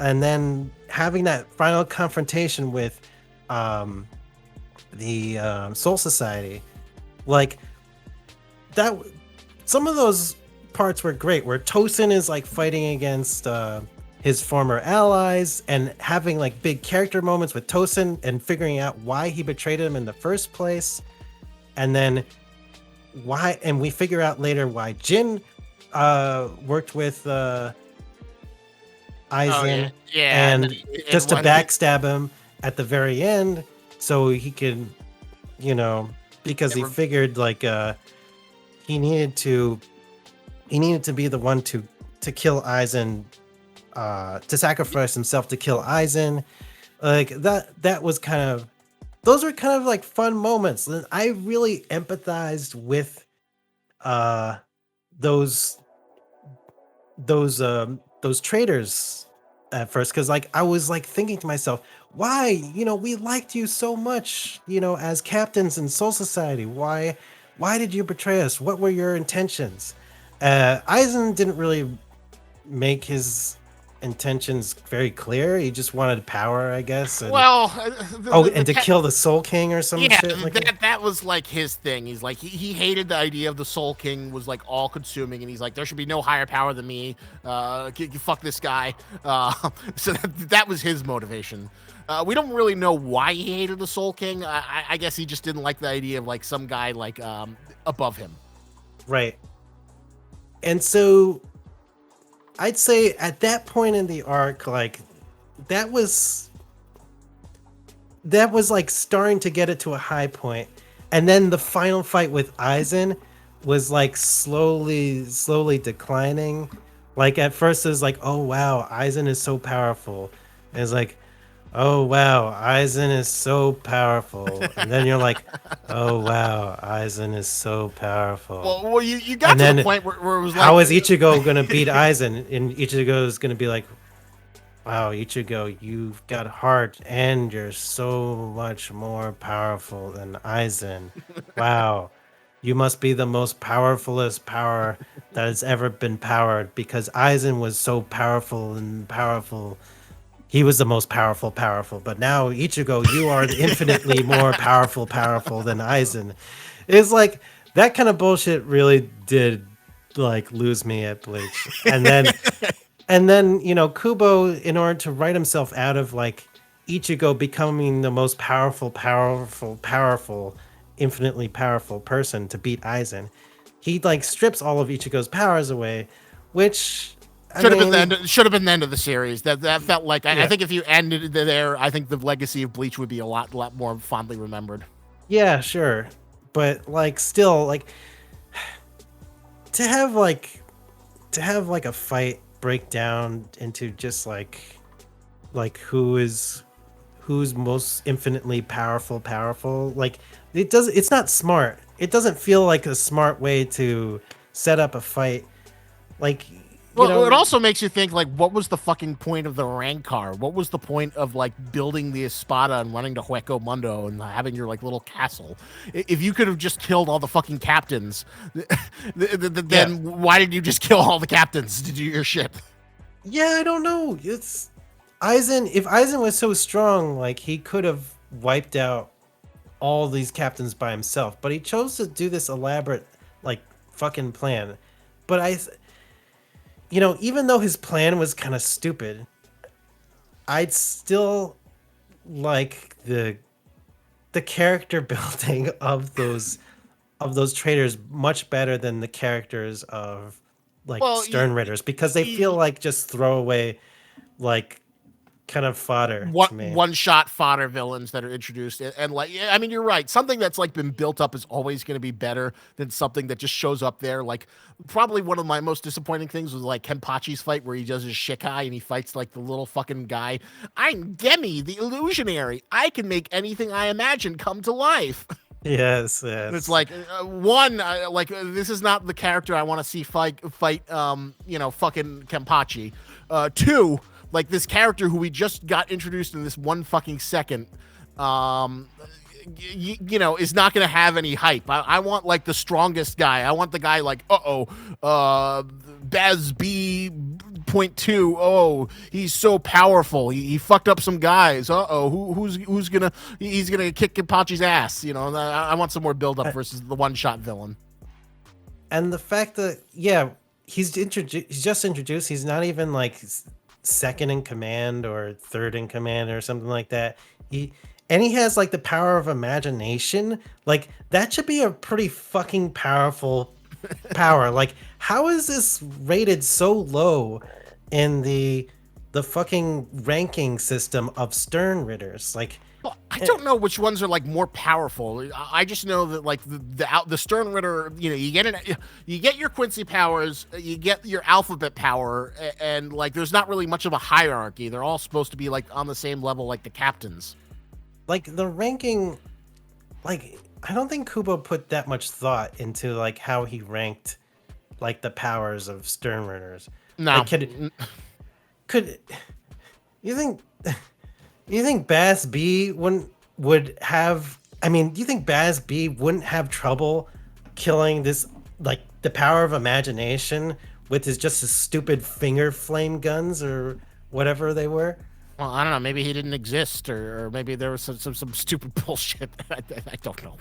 and then having that final confrontation with the Soul Society, like that. Some of those parts were great, where Tosin is like fighting against his former allies and having like big character moments with Tosin and figuring out why he betrayed him in the first place, and then and we figure out later why Jin worked with Oh Aizen yeah, and and just to when backstab him at the very end so he could, you know, because he figured like he needed to be the one to kill Aizen, to sacrifice himself to kill Aizen. Like that was kind of, those were kind of like fun moments. And I really empathized with uh those those traders at first, because like I was like thinking to myself, why, we liked you so much, as captains in Soul Society. Why did you betray us? What were your intentions? Aizen didn't really make his intentions very clear. He just wanted power, I guess, and Well, and to kill the Soul King or some yeah, shit like that. that was like his thing. He's like he hated the idea of the Soul King was like all consuming, and he's like there should be no higher power than me. Fuck this guy. So that was his motivation. We don't really know why he hated the Soul King. I guess he just didn't like the idea of like some guy like above him. Right. And so I'd say at that point in the arc, like that was like starting to get it to a high point. And then the final fight with Aizen was like slowly declining. Like at first it was like, oh wow, Aizen is so powerful. And it's like, oh wow, Aizen is so powerful. And then you're like, oh wow, Aizen is so powerful. Well, you got And to the then point where it was like, how is Ichigo gonna beat Aizen? And Ichigo is gonna be like, wow, Ichigo, you've got heart and you're so much more powerful than Aizen. Wow. You must be the most powerfulest power that has ever been powered because Aizen was so powerful and powerful. He was the most powerful. But now, Ichigo, you are infinitely more powerful than Aizen. It's like that kind of bullshit really did like lose me at Bleach. And then, Kubo, in order to write himself out of like Ichigo becoming the most powerful, infinitely powerful person to beat Aizen, he like strips all of Ichigo's powers away, which should have been the end. Should have been the end of the series. That felt like I Yeah. think if you ended it there, I think the legacy of Bleach would be a lot more fondly remembered. Yeah, sure. But like still like to have like a fight break down into just like who's most infinitely powerful, like it's not smart. It doesn't feel like a smart way to set up a fight, like Well, it also makes you think like, what was the fucking point of the Rancor? What was the point of like building the Espada and running to Hueco Mundo and having your like little castle? If you could have just killed all the fucking captains, then why did you just kill all the captains to do your shit? Yeah, I don't know. It's Aizen. If Aizen was so strong, like he could have wiped out all these captains by himself, but he chose to do this elaborate, like fucking plan. But even though his plan was kind of stupid, I'd still like the character building of those traders much better than the characters of like Stern Ritters, because they feel like just throwaway, like kind of fodder to me. One shot fodder villains that are introduced, and like, I mean, you're right. Something that's like been built up is always going to be better than something that just shows up there. Like, probably one of my most disappointing things was like Kenpachi's fight, where he does his Shikai and he fights like the little fucking guy. I'm Demi, the illusionary. I can make anything I imagine come to life. Yes. It's like this is not the character I want to see fight fucking Kenpachi. Two, like this character who we just got introduced in this one fucking second, is not going to have any hype. I want like the strongest guy. I want the guy like, Baz B.2. Oh, he's so powerful. He fucked up some guys. Who's gonna he's gonna kick Kenpachi's ass? I want some more build up versus the one shot villain. And the fact that he's just introduced. He's not even like second in command or third in command or something like that. He has like the power of imagination. Like that should be a pretty fucking powerful power. Like how is this rated so low in the fucking ranking system of Stern Ritters? Like, well, I don't know which ones are like more powerful. I just know that like the Stern Ritter, you get your Quincy powers, you get your alphabet power, and like there's not really much of a hierarchy. They're all supposed to be like on the same level, like the captains. Like the ranking, like I don't think Kubo put that much thought into like how he ranked like the powers of Stern Ritters. No. Like, could you think Baz B would have? I mean, do you think Baz B wouldn't have trouble killing this, like the power of imagination with his stupid finger flame guns or whatever they were. Well, I don't know. Maybe he didn't exist, or maybe there was some stupid bullshit. I don't know.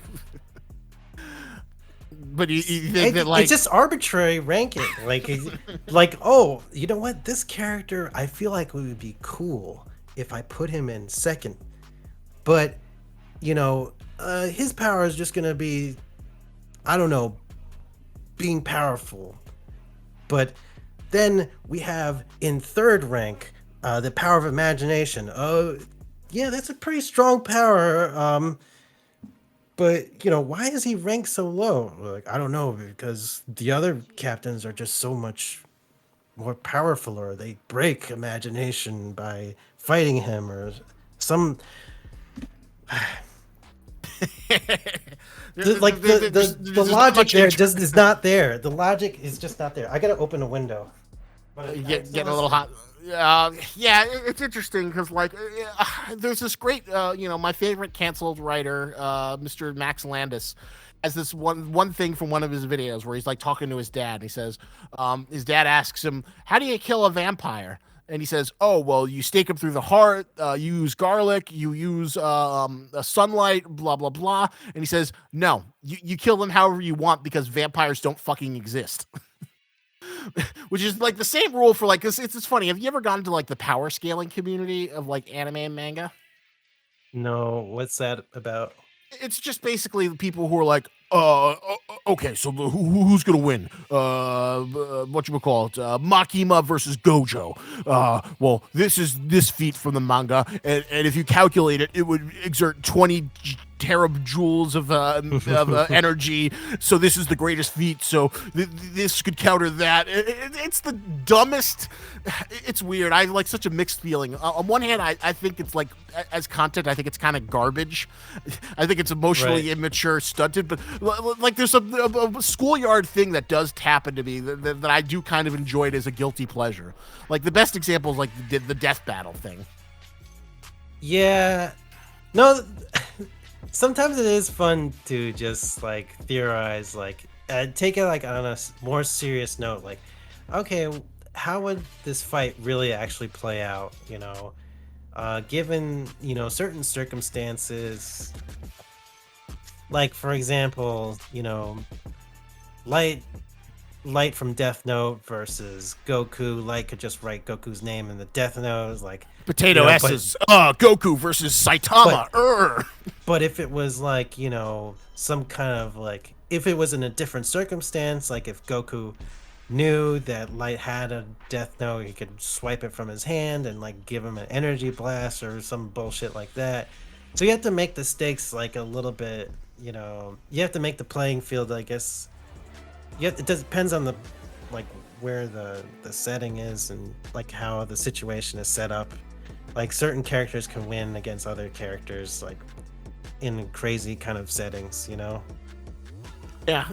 But you think that It's like just arbitrary ranking. Like, oh, you know what? This character, I feel like it would be cool if I put him in second. But, his power is just gonna be, I don't know, being powerful. But then we have in third rank, the power of imagination. Oh, yeah, that's a pretty strong power. But why is he ranked so low? Like, I don't know, because the other captains are just so much more powerful, or they break imagination by fighting him, or some the there's not logic much there just is not there. The logic is just not there. I gotta open a window. But getting a little hot. Yeah, it's interesting because like there's this great, my favorite canceled writer, Mr. Max Landis, has this one thing from one of his videos where he's like talking to his dad. And he says, his dad asks him, "How do you kill a vampire?" And he says, "Oh, well, you stake him through the heart. You use garlic. You use sunlight. Blah blah blah." And he says, "No, you kill them however you want because vampires don't fucking exist." Which is like the same rule for like it's funny. Have you ever gone to like the power scaling community of like anime and manga? no, what's that about? It's just basically the people who are like, okay, so who's gonna win? What you call it? Makima versus Gojo. Well, this is this feat from the manga, and if you calculate it, it would exert 20 terajoules of energy. So this is the greatest feat. So this could counter that. It's the dumbest. It's weird. I have like such a mixed feeling. On one hand, I think it's like as content, I think it's kind of garbage. I think it's emotionally immature, stunted. But like there's a schoolyard thing that does tap into me that I do kind of enjoy it as a guilty pleasure. Like the best example is like the death battle thing. Yeah. No, sometimes it is fun to just like theorize, like take it like on a more serious note. Like, okay, how would this fight really actually play out? Given certain circumstances, like for example, light light from Death Note versus Goku. Light could just write Goku's name in the Death Note, like Potato S's. Goku versus but Saitama. but if it was like some kind of like if it was in a different circumstance, like if Goku knew that Light had a Death Note, he could swipe it from his hand and like give him an energy blast or some bullshit like that. So you have to make the stakes like a little bit, you have to make the playing field, I guess. Yeah, depends on the like where the setting is and like how the situation is set up. Like certain characters can win against other characters, like in crazy kind of settings. Yeah,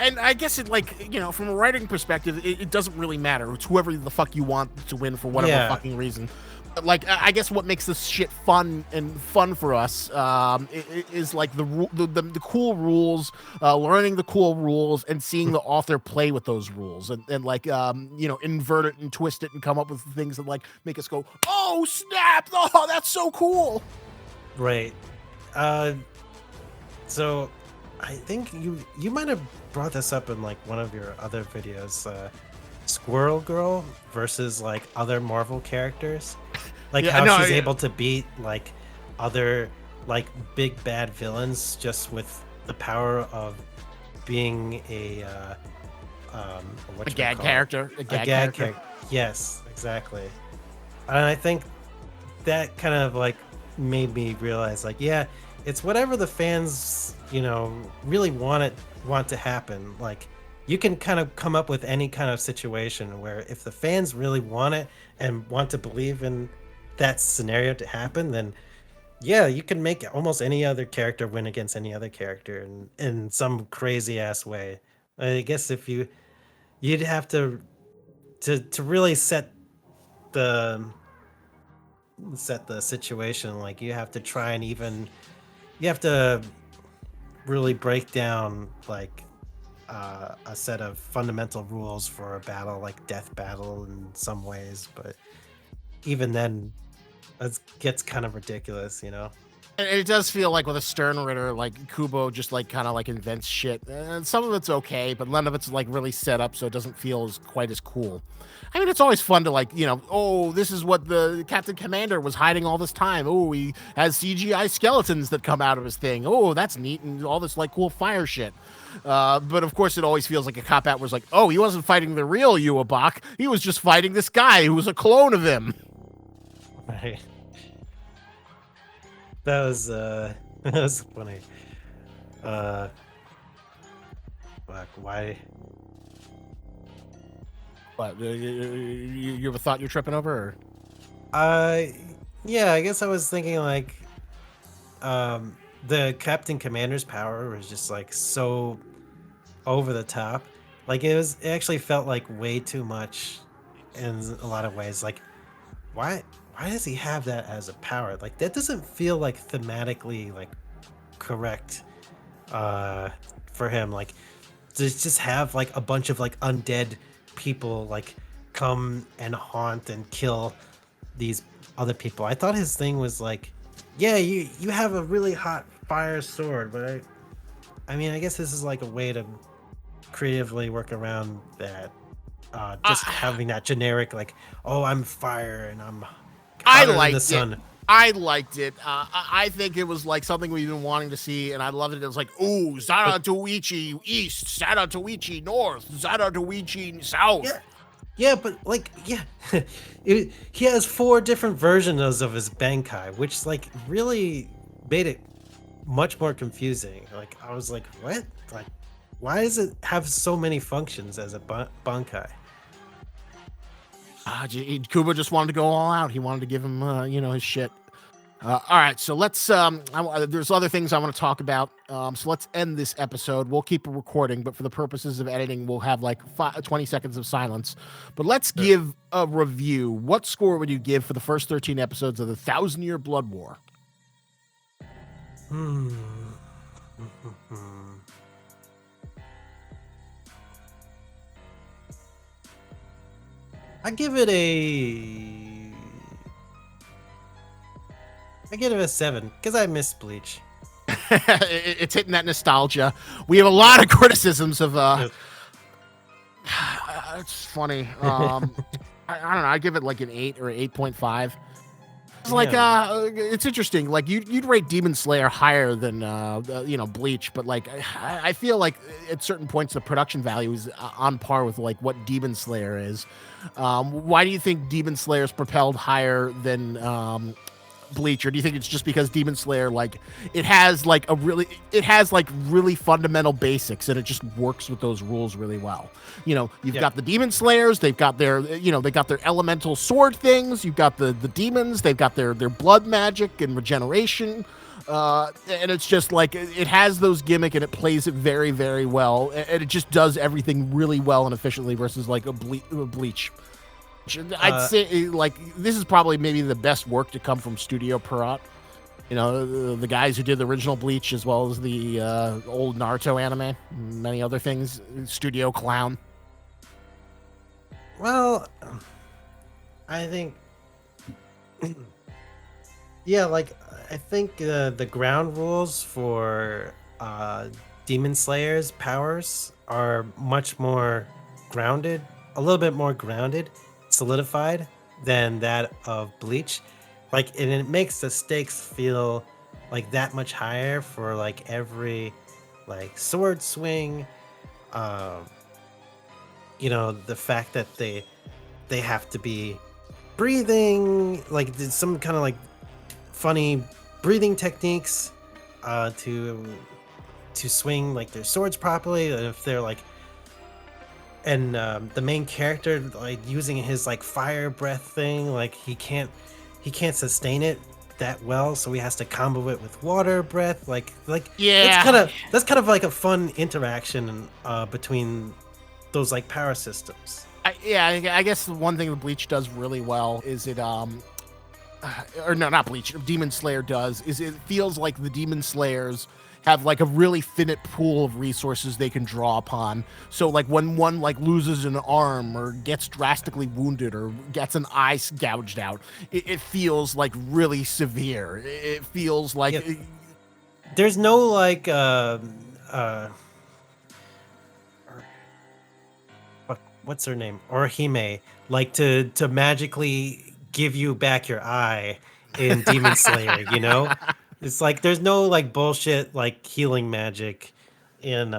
and I guess it like from a writing perspective, it doesn't really matter. It's whoever the fuck you want to win for whatever Yeah. fucking reason. But like, I guess what makes this shit fun for us is like the cool rules, learning the cool rules, and seeing the author play with those rules, and like invert it and twist it and come up with things that like make us go, oh snap, oh that's so cool. Right. So I think you might have brought this up in like one of your other videos. Squirrel Girl versus like other Marvel characters, like Yeah, how no, she's yeah. able to beat like other like big bad villains just with the power of being what A you gag call it? character, A gag character. Yes, exactly. And I think that kind of like made me realize like, yeah, it's whatever the fans really want to happen. Like you can kind of come up with any kind of situation where if the fans really want it and want to believe in that scenario to happen, then yeah, you can make almost any other character win against any other character in some crazy ass way. I guess if you'd have to really the set the situation, like you have to try and even you have to really break down like a set of fundamental rules for a battle like death battle in some ways. But even then, it gets kind of ridiculous, you know? And it does feel like with a Stern Ritter, like Kubo just like kind of like invents shit, and some of it's okay, but none of it's like really set up, so it doesn't feel as quite as cool. I mean, it's always fun to like, oh, this is what the Captain Commander was hiding all this time. Oh, he has CGI skeletons that come out of his thing. Oh, that's neat, and all this like cool fire shit. But of course, it always feels like a cop out. Was like, oh, he wasn't fighting the real Uabach. He was just fighting this guy who was a clone of him. Right. That was that was funny. Uh, like why? What? You ever thought you're tripping over? Or? Uh, yeah, I guess I was thinking like, the Captain Commander's power was just like so over the top. Like it actually felt like way too much in a lot of ways. Like why why does he have that as a power? Like that doesn't feel like thematically like correct uh for him. Like to just have like a bunch of like undead people like come and haunt and kill these other people. I thought his thing was like, yeah, you have a really hot fire sword, but I mean, I guess this is like a way to creatively work around that. Just having that generic like, oh, I'm fire and I'm I hotter than the liked it. sun. I liked it. I think it was like something we've been wanting to see, and I loved it. It was like, ooh, Zara Toichi East, Zara Toichi North, Zara Toichi South. Yeah, yeah, but like, yeah, he has 4 different versions of his Bankai, which like really made it much more confusing. Like, I was like, what? Like, why does it have so many functions as a Bankai? Kubo just wanted to go all out. He wanted to give him, his shit. All right, so let's. There's other things I want to talk about. So let's end this episode. We'll keep it recording, but for the purposes of editing, we'll have like 20 seconds of silence. But let's give a review. What score would you give for the first 13 episodes of the 1,000-Year Blood War? I give it a. I give it a 7 because I miss Bleach. It's hitting that nostalgia. We have a lot of criticisms of. It's funny. I don't know. I give it like an 8 or 8.5. It's like it's interesting. Like you'd rate Demon Slayer higher than Bleach, but like I feel like at certain points the production value is on par with like what Demon Slayer is. Why do you think Demon Slayer is propelled higher than Bleach, or do you think it's just because Demon Slayer like it has really fundamental basics and it just works with those rules really well? You've got the Demon Slayers, they've got their they got their elemental sword things, you've got the demons, they've got their blood magic and regeneration, and it's just like it has those gimmick and it plays it very, very well, and it just does everything really well and efficiently versus like a Bleach. I'd say like this is probably maybe the best work to come from Studio Pierrot. The guys who did the original Bleach as well as the old Naruto anime, many other things. Studio Clown. Well, I think, yeah, like I think the ground rules for Demon Slayer's powers are much more grounded, a little bit more grounded, solidified than that of Bleach. Like, and it makes the stakes feel like that much higher for like every like sword swing. The fact that they have to be breathing, like there's some kind of like funny breathing techniques to swing like their swords properly. And if they're like, and the main character like using his like fire breath thing, like he can't sustain it that well, so he has to combo it with water breath. Like yeah, that's kind of like a fun interaction between those like power systems. I guess the one thing that Bleach does really well is or no, not Bleach, Demon Slayer does, is it feels like the Demon Slayers have like a really finite pool of resources they can draw upon. So like when one like loses an arm or gets drastically wounded or gets an eye gouged out, it feels like really severe. It feels like Yeah, there's no like uh what's her name? Orihime, like to magically give you back your eye in Demon Slayer, you know? It's like there's no like bullshit like healing magic in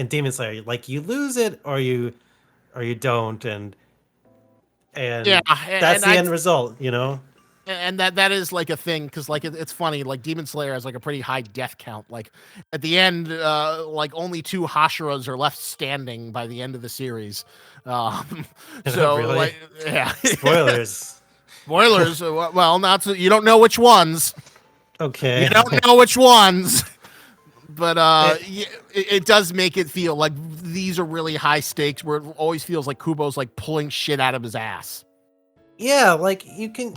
Demon Slayer. Like you lose it or you don't, yeah, and that's and the I end result, you know? and that is like a thing because like it's funny like Demon Slayer has like a pretty high death count. Like at the end, like only two Hashiras are left standing by the end of the series. Um, so Really? like yeah, Spoilers. spoilers. Well, not so, you don't know which ones. You Okay. don't know which ones. But It, it does make it feel like these are really high stakes. Where it always feels like Kubo's like pulling shit out of his ass. yeah, like you can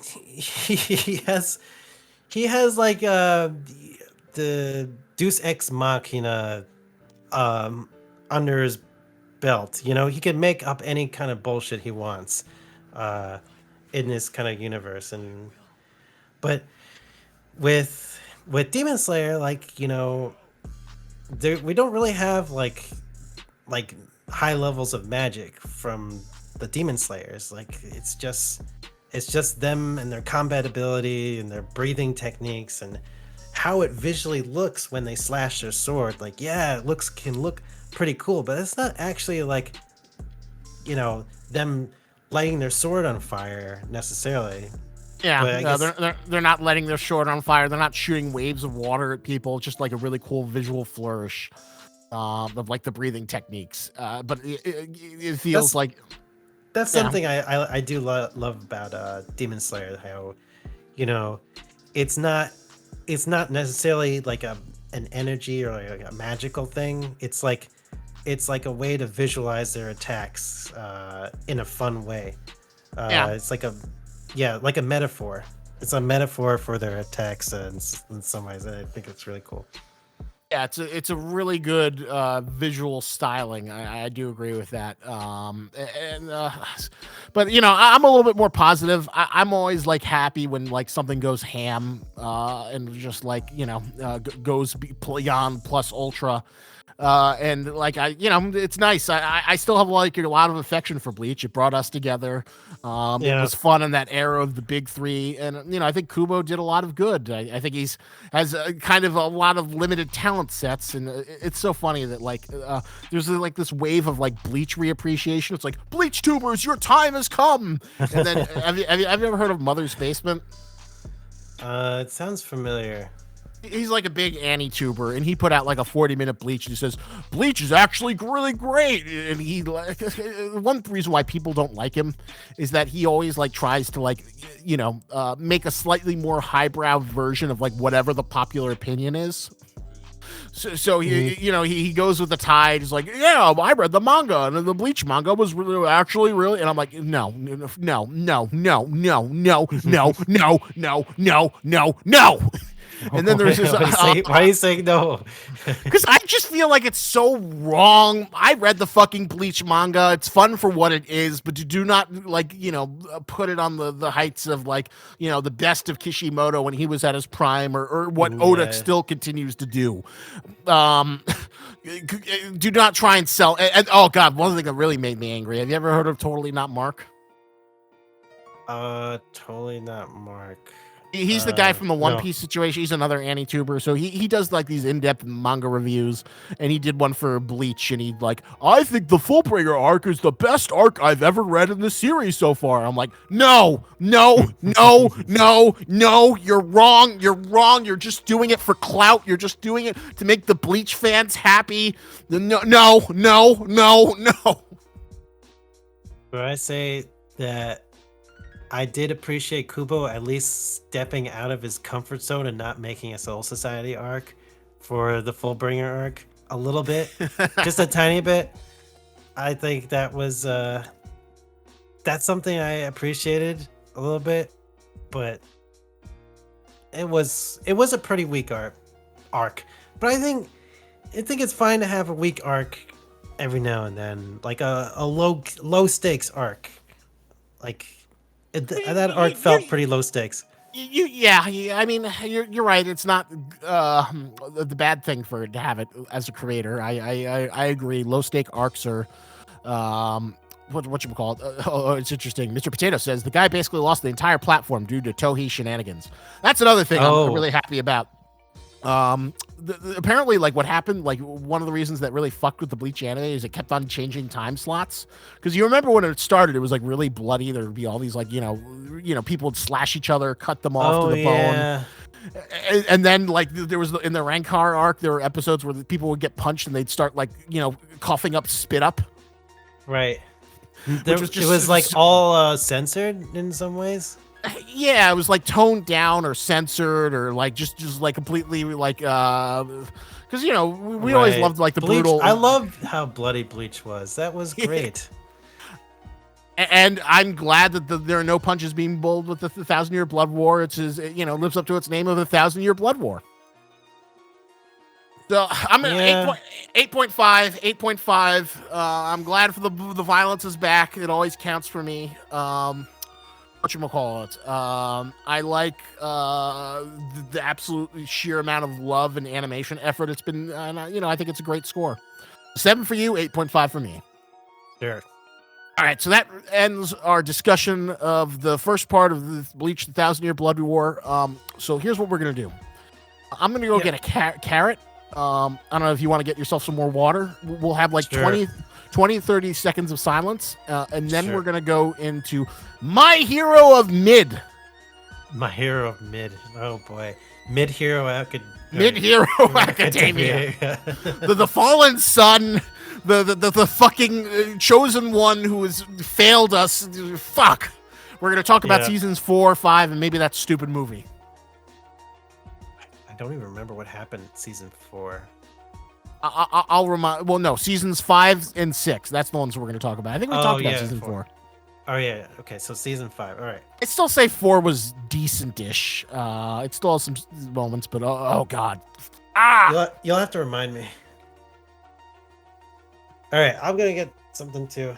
he has he has like the Deus Ex Machina um under his belt. You know, he can make up any kind of bullshit he wants uh in this kind of universe. And but with Demon Slayer, like, you know, there we don't really have like high levels of magic from the Demon Slayers. Like it's just them and their combat ability and their breathing techniques and how it visually looks when they slash their sword. Like, yeah, it looks can look pretty cool, but it's not actually like, you know, them lighting their sword on fire necessarily. Yeah, But I guess they're not letting their sword on fire. They're not shooting waves of water at people. Just like a really cool visual flourish of like the breathing techniques. But it feels that's like that's yeah, something I do love about Demon Slayer. How, you know, it's not it's not necessarily like an energy or like a magical thing. It's like a way to visualize their attacks in a fun way. yeah. It's like a yeah, like a metaphor. It's a metaphor for their attacks in some ways. And I think it's really cool. Yeah, it's a really good visual styling. I do agree with that. And but you know, I'm a little bit more positive. I'm always like happy when like something goes ham and just like you know goes beyond plus ultra. And like I, you know, it's nice. I still have like a lot of affection for Bleach. It brought us together. It Yeah. was fun in that era of the big three, and you know, I think Kubo did a lot of good. I think he's has kind of a lot of limited talent sets, and it's so funny that like there's like this wave of like Bleach reappreciation. It's like Bleach tubers, your time has come. And then have you ever heard of Mother's Basement? It sounds familiar. He's like a big anti-tuber, and he put out like a 40-minute Bleach, and he says Bleach is actually really great. And he like one reason why people don't like him is that he always like tries to like you know make a slightly more highbrow version of like whatever the popular opinion is. So he, you know, he goes with the tide. He's like, yeah, I read the manga, and the Bleach manga was really, actually really. And I'm like, no, no, no, no, no, no, no, no, no, no, no, no, no. And then there's this Why are you saying no? because I just feel like it's so wrong. I read the fucking Bleach manga. It's fun for what it is, but do not like you know put it on the heights of like you know the best of Kishimoto when he was at his prime, or what Oda Yeah. still continues to do. Um, do not try and sell. And oh god, one thing that really made me angry. Have you ever heard of Totally Not Mark? Totally not Mark. He's the guy from the One No. Piece situation. He's another anti-tuber. So he does like these in-depth manga reviews, and he did one for Bleach, and he like, I think the Fullbringer arc is the best arc I've ever read in the series so far. I'm like, no, no, no, no, no, you're wrong. You're wrong. You're just doing it for clout. You're just doing it to make the Bleach fans happy. No, no, no, no, no. But I say that I did appreciate Kubo at least stepping out of his comfort zone and not making a Soul Society arc for the Fullbringer arc a little bit, just a tiny bit. I think that was that's something I appreciated a little bit. but it was a pretty weak arc. But I think it's fine to have a weak arc every now and then, like a low stakes arc. Like that arc felt pretty low stakes. Yeah, I mean, you're right. It's not the bad thing for it to have it as a creator. I agree. Low stake arcs are, what you call it? Oh, it's interesting. Mr. Potato says the guy basically lost the entire platform due to Tohei shenanigans. That's another thing I'm Oh, really happy about. Apparently, like what happened, like one of the reasons that really fucked with the Bleach anime is it kept on changing time slots. Because you remember when it started, it was like really bloody. There would be all these like people would slash each other, cut them off to the bone, yeah, and then like there was in the Rancor arc, there were episodes where the people would get punched and they'd start like coughing up spit up, right. which was It just was like all censored in some ways. yeah, it was like toned down or censored or like just like completely like because we always Right. loved like the Bleach. brutal. I loved how bloody Bleach was. That was great. And I'm glad that there are no punches being bowled with the 1,000-Year Blood War. It's lives up to its name of the 1,000-Year Blood War. So I'm at Yeah. 8.5, 8.5. I'm glad for the violence is back. It always counts for me. Whatchamacallit. I like the absolute sheer amount of love and animation effort it's been. And I think it's a great score. 7 for you, 8.5 for me. Sure. All right, so that ends our discussion of the first part of the Bleach, the 1,000-Year Blood War. So here's what we're gonna do. I'm gonna go get a carrot. I don't know if you want to get yourself some more water. We'll have like Sure. 20, 30 seconds of silence, and then we're gonna go into My Hero of Mid. My Hero of Mid. Oh boy. Mid Hero Academia. Mid Hero Academia. the fallen son. The fucking chosen one who has failed us. Fuck. We're gonna talk about seasons 4, 5, and maybe that stupid movie. I don't even remember what happened in season 4. I'll remind. Well, no, seasons 5 and 6. That's the ones we're gonna talk about. I think we talked about season 4. Oh yeah. Okay, so season 5. All right. I still say 4 was decent-ish. It still has some moments, but oh god. You'll have to remind me. All right, I'm gonna get something too.